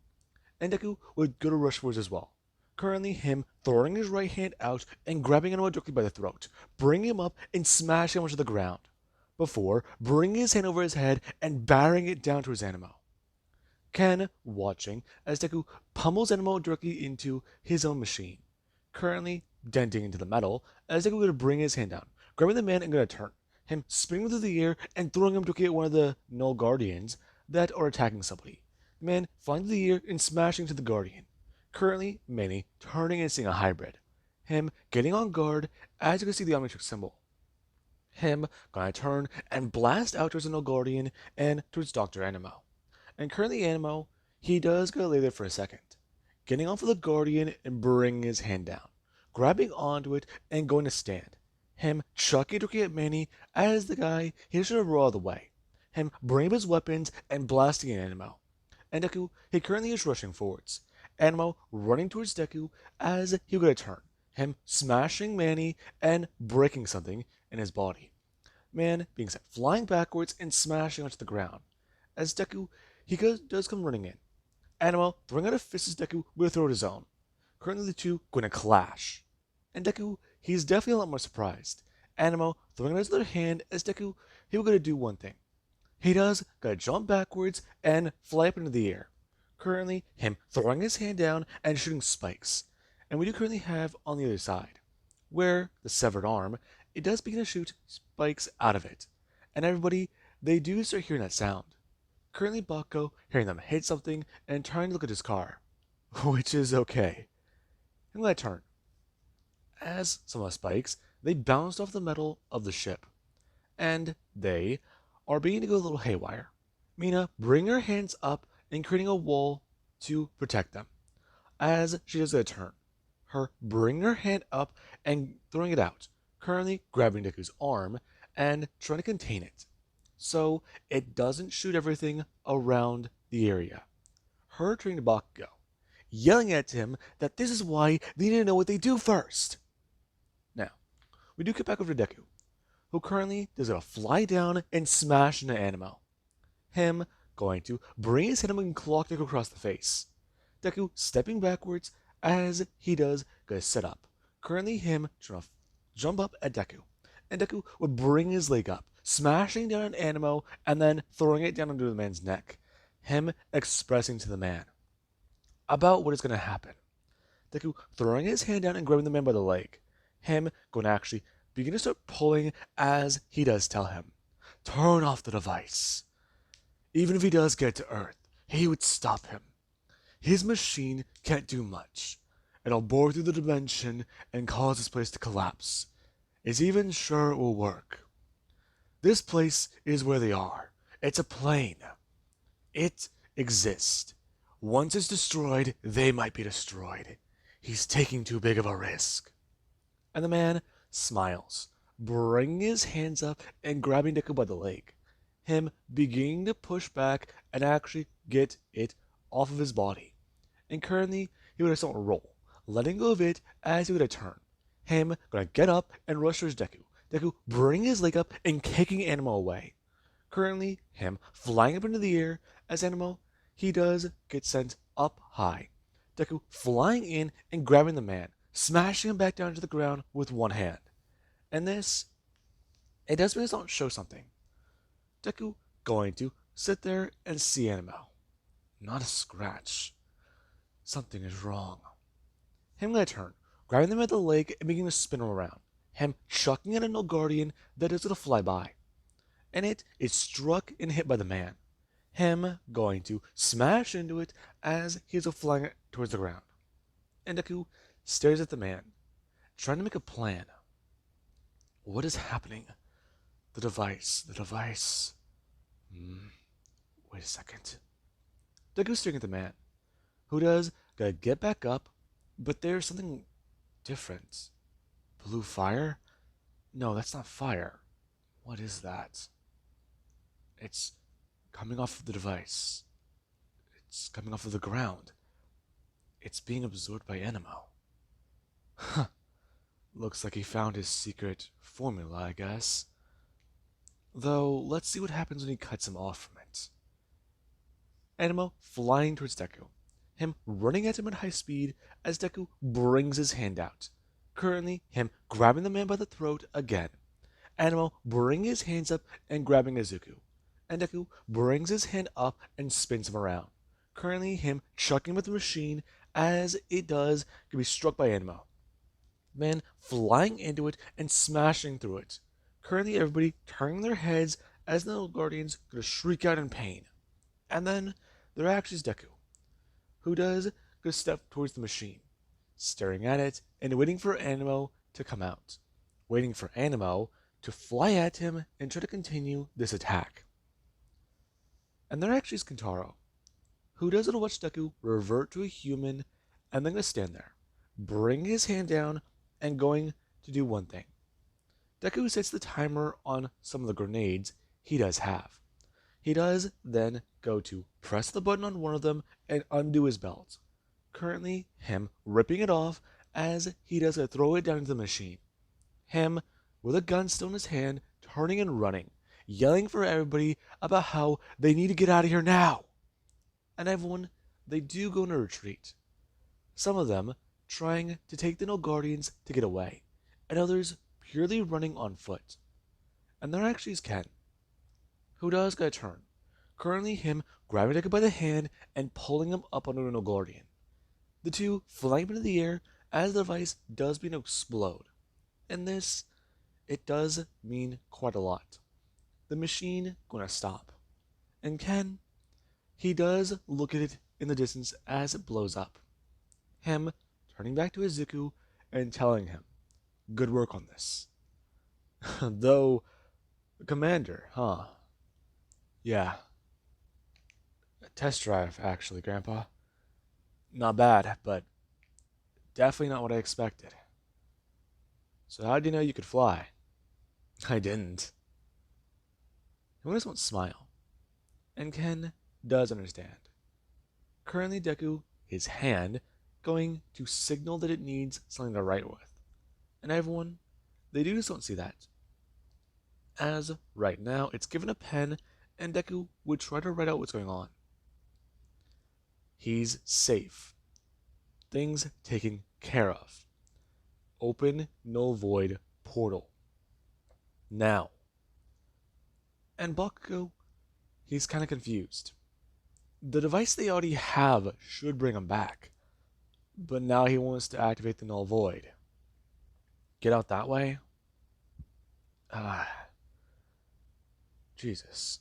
and Deku would go to rush forwards as well. Currently him throwing his right hand out and grabbing Animo directly by the throat, bringing him up and smashing him onto the ground, before bringing his hand over his head and battering it down to his Animo. Ken watching as Deku pummels Animo directly into his own machine, currently denting into the metal as Deku going to bring his hand down, grabbing the man and going to turn, him spinning through the air and throwing him directly at one of the Knull Guardians that are attacking somebody. The man flying through the air and smashing to the Guardian. Currently, Manny turning and seeing a hybrid. Him getting on guard as you can see the Omnitrix symbol. Him gonna turn and blast out towards the Knull Guardian and towards Dr. Animo. And currently Animo, he does go lay there for a second, getting off of the Guardian and bringing his hand down, grabbing onto it and going to stand. Him chucking directly at Manny as the guy, he should have rolled out of the way. Him bringing up his weapons and blasting at Animo. And Deku, he currently is rushing forwards. Animo running towards Deku as he would turn, him smashing Manny and breaking something in his body. Man being sent flying backwards and smashing onto the ground. As Deku, he does come running in. Animo throwing out a fist as Deku will throw his own. Currently the two going to clash. And Deku, he's definitely a lot more surprised. Animo throwing out his other hand as Deku, he will going to do one thing. He does gotta jump backwards and fly up into the air. Currently, him throwing his hand down and shooting spikes. And we do currently have on the other side, where the severed arm, it does begin to shoot spikes out of it. And everybody, they do start hearing that sound. Currently Bakugo hearing them hit something and trying to look at his car, which is okay. And let turn. As some of the spikes, they bounced off the metal of the ship. And they are beginning to go a little haywire. Mina bringing her hands up and creating a wall to protect them. As she does a turn, her bringing her hand up and throwing it out, currently grabbing Deku's arm and trying to contain it, so it doesn't shoot everything around the area. Her turning to Bakugo, yelling at him that this is why they need to know what they do first. Now, we do get back over to Deku, who currently does a fly down and smash into Animo. Him going to bring his hand up and clock Deku across the face. Deku stepping backwards as he does get a set up. Currently him trying to jump up at Deku. And Deku would bring his leg up, smashing down on Animo and then throwing it down onto the man's neck. Him expressing to the man about what is going to happen. Deku throwing his hand down and grabbing the man by the leg. Him going to actually begin to start pulling as he does tell him, turn off the device. Even if he does get to Earth, he would stop him. His machine can't do much. It'll bore through the dimension and cause this place to collapse. Is even sure it will work. This place is where they are. It's a plane. It exists. Once it's destroyed, they might be destroyed. He's taking too big of a risk. And the man smiles, bringing his hands up and grabbing Deku by the leg. Him beginning to push back and actually get it off of his body. And currently, he would start to roll, letting go of it as he would turn. Him gonna get up and rush towards Deku. Deku bringing his leg up and kicking Animo away. Currently, him flying up into the air as Animo, he does get sent up high. Deku flying in and grabbing the man, smashing him back down to the ground with one hand. And this, it does make us show something. Deku going to sit there and see Animo. Not a scratch. Something is wrong. Him gonna turn, grabbing them at the leg and beginning to spin him around. Him chucking at a Knull Guardian that is gonna fly by. And it is struck and hit by the man. Him going to smash into it as he is flying it towards the ground. And Deku stares at the man, trying to make a plan. What is happening? The device. Wait a second. Deku's staring at the man, who does gotta get back up, but there's something different. Blue fire? No, that's not fire. What is that? It's coming off of the device. It's coming off of the ground. It's being absorbed by Animo. Huh. Looks like he found his secret formula, I guess. Though, let's see what happens when he cuts him off from it. Animo flying towards Deku. Him running at him at high speed as Deku brings his hand out. Currently, him grabbing the man by the throat again. Animo bringing his hands up and grabbing Izuku. And Deku brings his hand up and spins him around. Currently, him chucking with the machine as it does can be struck by Animo. Man flying into it and smashing through it. Currently, everybody turning their heads as the Knull Guardians gonna shriek out in pain. And then there actually is Deku, who does go step towards the machine, staring at it and waiting for Animo to come out, waiting for Animo to fly at him and try to continue this attack. And there actually is Kentaro, who does it to watch Deku revert to a human and then gonna stand there, bring his hand down and going to do one thing. Deku sets the timer on some of the grenades he does have. He does then go to press the button on one of them and undo his belt. Currently, him ripping it off as he does throw it down into the machine. Him, with a gun still in his hand, turning and running, yelling for everybody about how they need to get out of here now. And everyone, they do go into retreat. Some of them trying to take the Knull Guardians to get away, and others purely running on foot. And there actually is Ken, who does get a turn. Currently him grabbing Deku by the hand and pulling him up onto a Knull Guardian. The two flying into the air as the device does begin to explode. And this, it does mean quite a lot. The machine gonna stop. And Ken, he does look at it in the distance as it blows up. Him turning back to Izuku and telling him, good work on this. Though, Commander, huh? Yeah. A test drive, actually, Grandpa. Not bad, but definitely not what I expected. So how did you know you could fly? I didn't. He just won't smile. And Ken does understand. Currently, Deku, his hand, going to signal that it needs something to write with. And everyone, they just don't see that. As right now, it's given a pen, and Deku would try to write out what's going on. He's safe. Things taken care of. Open null void portal. Now. And Bakugo, he's kind of confused. The device they already have should bring him back. But now he wants to activate the null void. Get out that way? Jesus.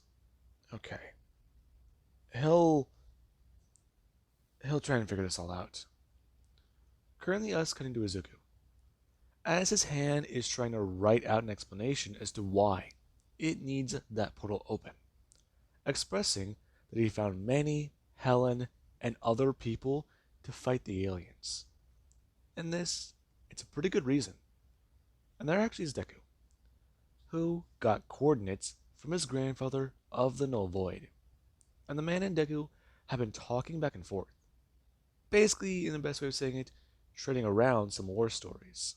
Okay. He'll try and figure this all out. currently us cutting to Izuku, as his hand is trying to write out an explanation as to why it needs that portal open, expressing that he found Manny, Helen, and other people to fight the aliens. And this, it's a pretty good reason. And there actually is Deku, who got coordinates from his grandfather of the Null Void. And the man and Deku have been talking back and forth. Basically, in the best way of saying it, trading around some war stories.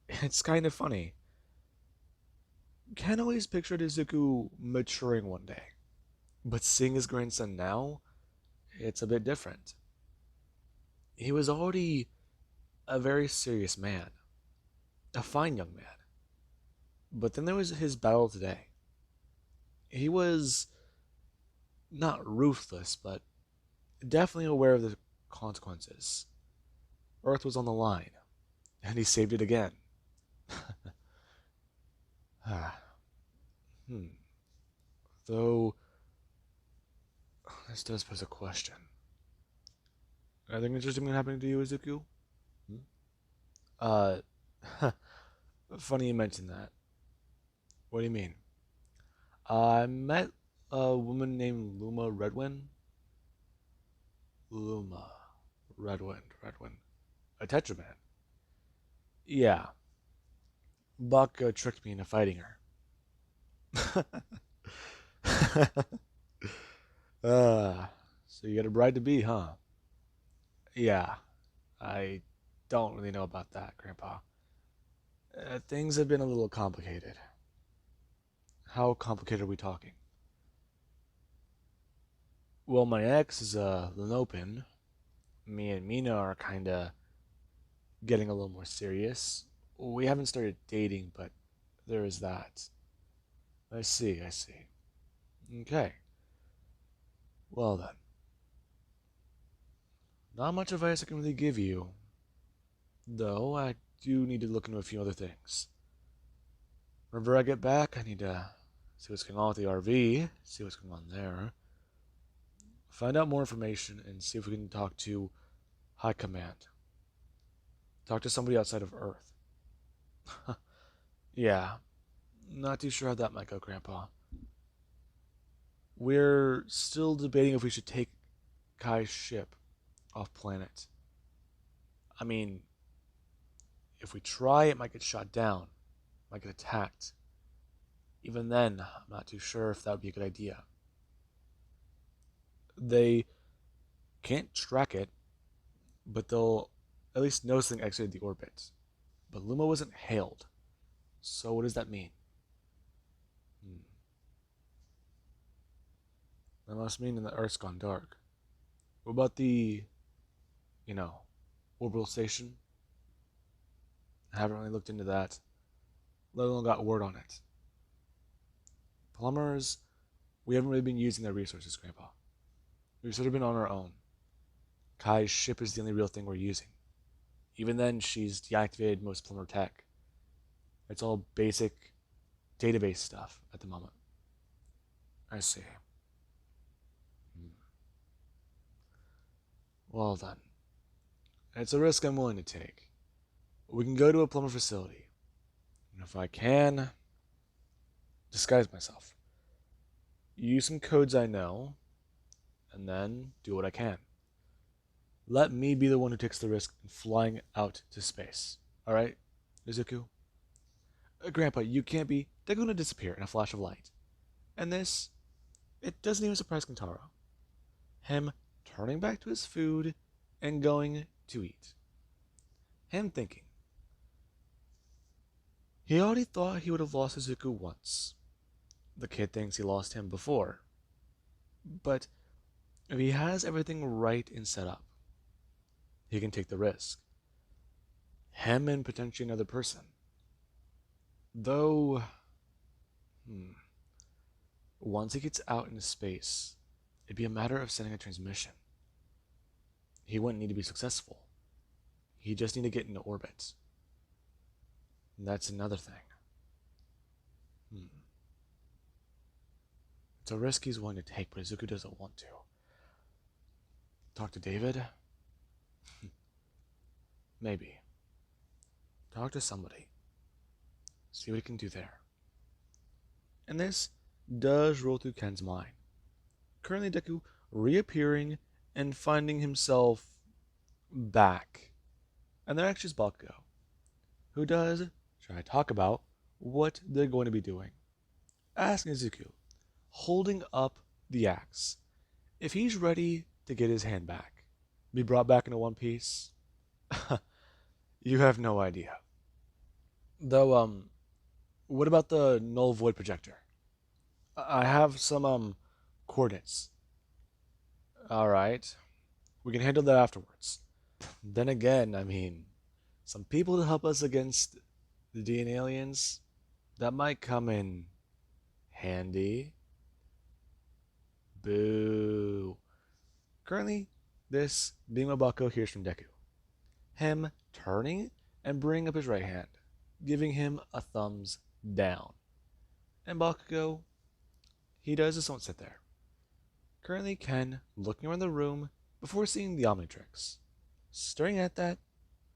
It's kind of funny. Ken always pictured Izuku maturing one day. But seeing his grandson now, it's a bit different. He was already a very serious man, a fine young man. But then there was his battle today. He was not ruthless, but definitely aware of the consequences. Earth was on the line, and he saved it again. Though, this does pose a question. Anything interesting been happening to you, Izuku? Uh, funny you mentioned that. What do you mean? I met a woman named Luma Redwind. Luma Redwind. A Tetraman. Yeah. Buck tricked me into fighting her. So you got a bride to be, huh? Yeah. I don't really know about that, Grandpa. Things have been a little complicated. How complicated are we talking? Well, my ex is Lenopin. Me and Mina are kinda getting a little more serious. We haven't started dating, but there is that. I see. Okay. Well then. Not much advice I can really give you. Though I do need to look into a few other things. Whenever I get back, I need to see what's going on with the RV, see what's going on there. Find out more information and see if we can talk to High Command. Talk to somebody outside of Earth. Yeah, not too sure how that might go, Grandpa. We're still debating if we should take Kai's ship off planet. I mean, if we try, it might get shot down, might get attacked. Even then, I'm not too sure if that would be a good idea. They can't track it, but they'll at least know something exited the orbit. But Luma wasn't hailed. So what does that mean? That must mean that the Earth's gone dark. What about the, you know, orbital station? I haven't really looked into that, let alone got word on it. Plumbers, we haven't really been using their resources, Grandpa. We've sort of been on our own. Kai's ship is the only real thing we're using. Even then, she's deactivated most plumber tech. It's all basic database stuff at the moment. I see. Well then, it's a risk I'm willing to take. We can go to a plumber facility. And if I can, disguise myself. Use some codes I know, and then do what I can. Let me be the one who takes the risk in flying out to space. Alright, Izuku? Grandpa, you can't be... They're going to disappear in a flash of light. And this, it doesn't even surprise Kentaro. Him turning back to his food and going to eat. Him thinking. He already thought he would have lost Izuku once. The kid thinks he lost him before. But if he has everything right and set up, he can take the risk. Him and potentially another person. Though, once he gets out into space, it'd be a matter of sending a transmission. He wouldn't need to be successful. He just need to get into orbit. And that's another thing. It's a risk he's willing to take, but Izuku doesn't want to. Talk to David? maybe. Talk to somebody. See what he can do there. And this does roll through Ken's mind. Currently, Deku reappearing and finding himself back. And there actually is Bakugo, who does try to talk about what they're going to be doing. Asking Izuku, holding up the axe, if he's ready to get his hand back, be brought back into one piece. You have no idea. Though, what about the null void projector? I have some coordinates. Alright. We can handle that afterwards. Then again, I mean, some people to help us against the DNA aliens, that might come in handy. Boo. Currently, this being Mabako hears from Deku. Him turning and bringing up his right hand, giving him a thumbs down. And Bakugo, he does just won't sit there. Currently, Ken looking around the room before seeing the Omnitrix, staring at that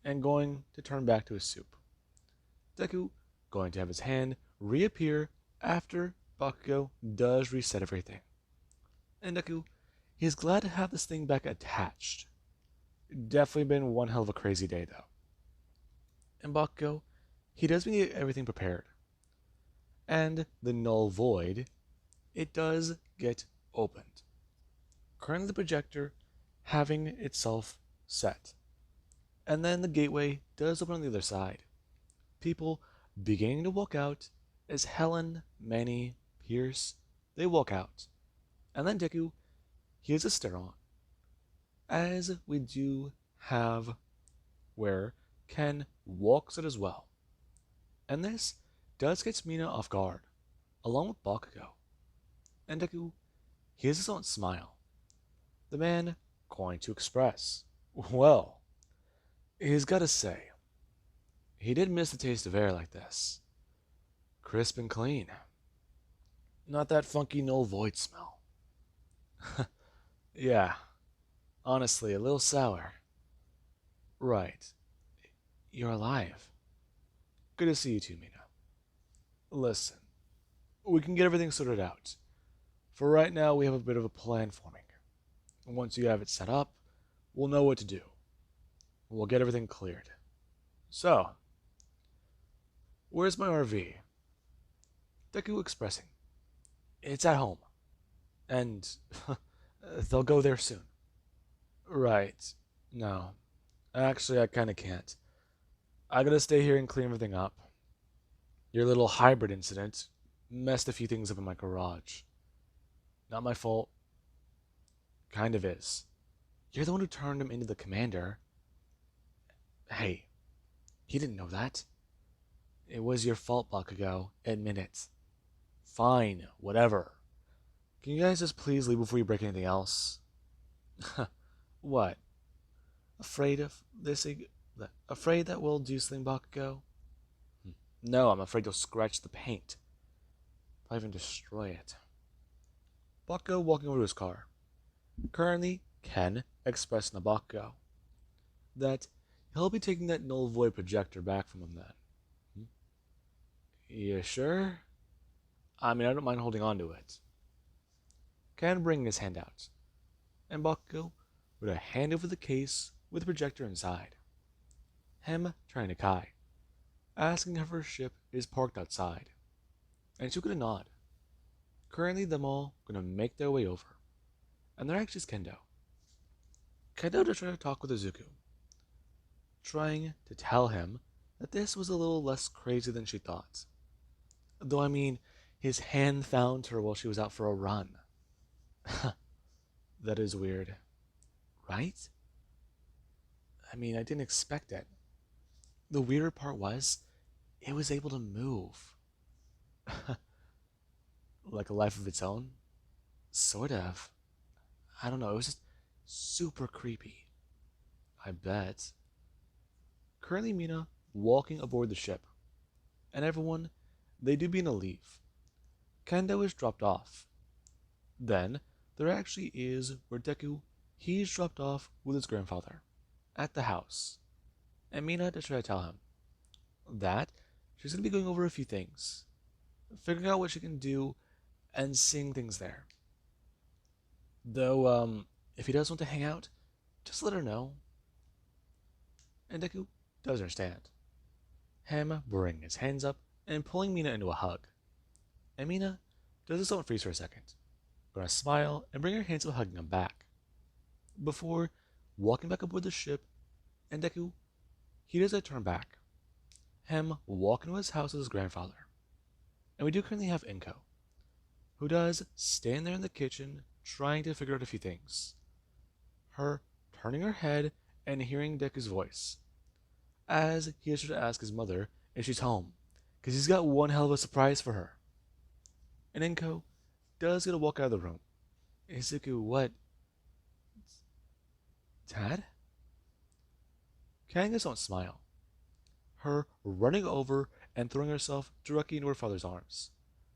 and going to turn back to his soup. Deku going to have his hand reappear after Bakugo does reset everything. And Deku, he's glad to have this thing back attached. Definitely been one hell of a crazy day though. And Bakugo, he does get everything prepared. And the null void, it does get opened. Currently the projector having itself set. And then the gateway does open on the other side. People beginning to walk out as Helen, Manny, Pierce, they walk out. And then Deku, he has a stare on. As we do have where Ken walks it as well. And this does get Mina off guard, along with Bakugo. And Deku, he has his own smile. The man going to express, well, he's got to say, he did miss the taste of air like this. Crisp and clean. Not that funky null void smell. Yeah, honestly, a little sour. Right. You're alive. Good to see you too, Mina. Listen, we can get everything sorted out. For right now, we have a bit of a plan forming. Once you have it set up, we'll know what to do. We'll get everything cleared. So, where's my RV? Deku expressing. It's at home. And they'll go there soon. Right. No. Actually, I kinda can't. I gotta stay here and clean everything up. Your little hybrid incident messed a few things up in my garage. Not my fault. Kind of is. You're the one who turned him into the commander. Hey, he didn't know that. It was your fault, Bakugo. Admit it. Fine, whatever. Can you guys just please leave before you break anything else? What? Afraid of this? Afraid that we'll do something, Bakugo? No, I'm afraid you'll scratch the paint. Probably even destroy it. Bakugo walking over to his car. Currently, Ken expressing to Bakugo that he'll be taking that null void projector back from him then. You sure? I mean, I don't mind holding on to it. Ken bringing his hand out, and Bakugo would hand over the case with the projector inside. Him turning to Kai, asking if her ship is parked outside, and she could nod. Currently, them all gonna make their way over, and there actually is Kendo. Kendo to try to talk with Izuku, trying to tell him that this was a little less crazy than she thought. Though, I mean, his hand found her while she was out for a run. That is weird. Right? I mean, I didn't expect it. The weirder part was, it was able to move. Like a life of its own? Sort of. I don't know, it was just super creepy. I bet. Currently Mina walking aboard the ship. And everyone, they do begin to leave. Kendo is dropped off. Then, there actually is where Deku, he's dropped off with his grandfather. At the house. and Mina to try to tell him that she's going to be going over a few things, figuring out what she can do, and seeing things there. Though, if he does want to hang out, just let her know. And Deku does understand. Him bringing his hands up and pulling Mina into a hug. And Mina does his own freeze for a second, gonna smile and bring her hands up, hugging him back. Before walking back aboard the ship, and Deku, he does a turn back. Him walking to his house with his grandfather. And we do currently have Inko, who does stand there in the kitchen trying to figure out a few things. Her turning her head and hearing Deku's voice, as he is trying to ask his mother if she's home, because he's got one hell of a surprise for her. And Inko does get to walk out of the room. Izuku, what? Dad? Kangas don't smile. Her running over and throwing herself directly into her father's arms.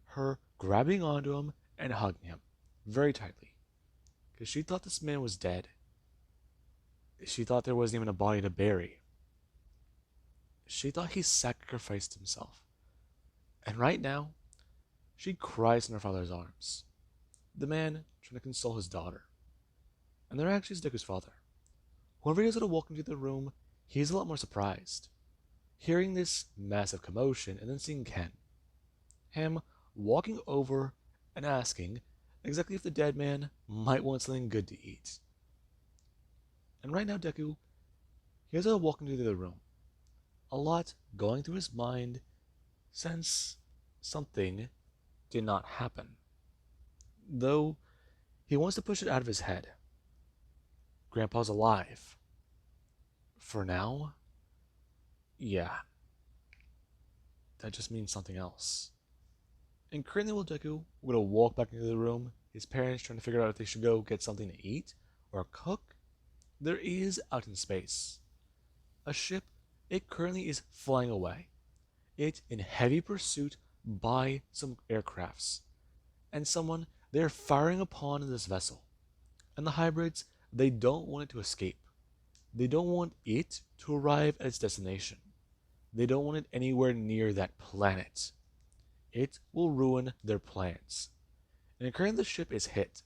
Her grabbing onto him and hugging him very tightly. Because she thought this man was dead. She thought there wasn't even a body to bury. She thought he sacrificed himself. And right now, she cries in her father's arms. The man trying to console his daughter. And there actually is Deku's father. Whenever he is going to walk into the room, he's a lot more surprised. Hearing this massive commotion and then seeing Ken. Him walking over and asking exactly if the dead man might want something good to eat. And right now Deku, he has to walk into the room. A lot going through his mind since something did not happen. Though he wants to push it out of his head. Grandpa's alive. For now? Yeah. That just means something else. And currently while Deku would walk back into the room, his parents trying to figure out if they should go get something to eat or cook, there is out in space a ship. It currently is flying away. It in heavy pursuit by some aircrafts. And someone, they're firing upon this vessel. And the hybrids, they don't want it to escape. They don't want it to arrive at its destination. They don't want it anywhere near that planet. It will ruin their plans. And currently the ship is hit.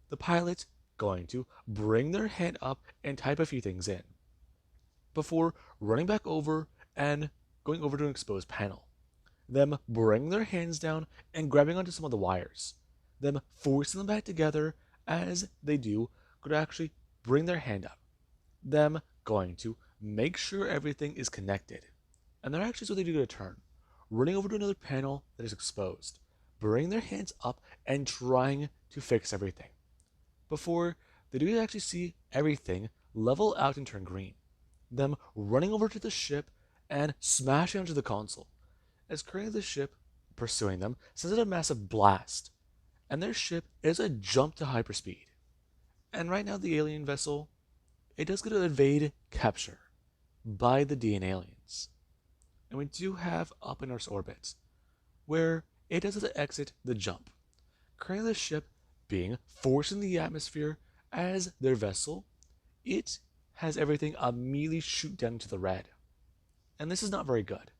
The pilot going to bring their hand up and type a few things in before running back over and going over to an exposed panel. Them bringing their hands down and grabbing onto some of the wires. Them forcing them back together as they do could actually bring their hand up. Them going to make sure everything is connected. And they're actually so they do a turn, running over to another panel that is exposed, bringing their hands up and trying to fix everything. Before they do actually see everything level out and turn green. Them running over to the ship and smashing onto the console. As currently the ship, pursuing them, sends out a massive blast. And their ship is a jump to hyperspeed. And right now the alien vessel, it does get to evade capture by the DN aliens. And we do have up in Earth's orbit, where it does to exit the jump. Currently the ship being forced in the atmosphere as their vessel, it has everything immediately shoot down to the red. And this is not very good.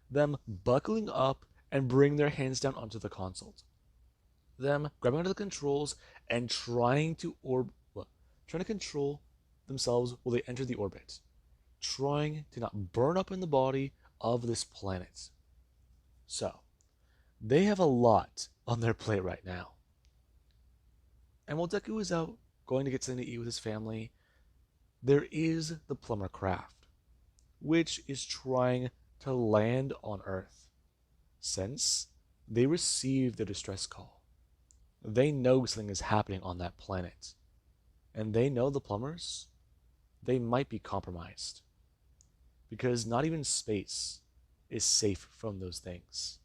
Them buckling up and bring their hands down onto the console. Them grabbing onto the controls and trying to control themselves while they enter the orbit. Trying to not burn up in the body of this planet. So, they have a lot on their plate right now. And while Deku is out going to get something to eat with his family, there is the plumber craft, which is trying to land on Earth. Since they received the distress call, they know something is happening on that planet. And they know the plumbers, they might be compromised. Because not even space is safe from those things.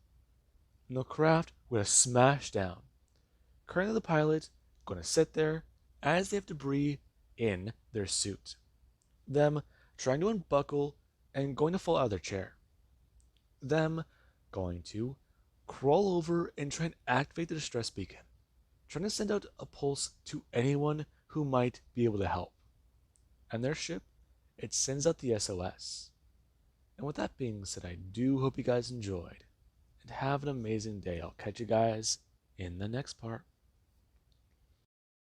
And the craft would have smashed down. Currently the pilot going to sit there as they have debris in their suit. Them trying to unbuckle and going to fall out of their chair. Them going to crawl over and try and activate the distress beacon. Trying to send out a pulse to anyone who might be able to help. And their ship it sends out the SOS. And with that being said, I do hope you guys enjoyed, and have an amazing day. I'll catch you guys in the next part.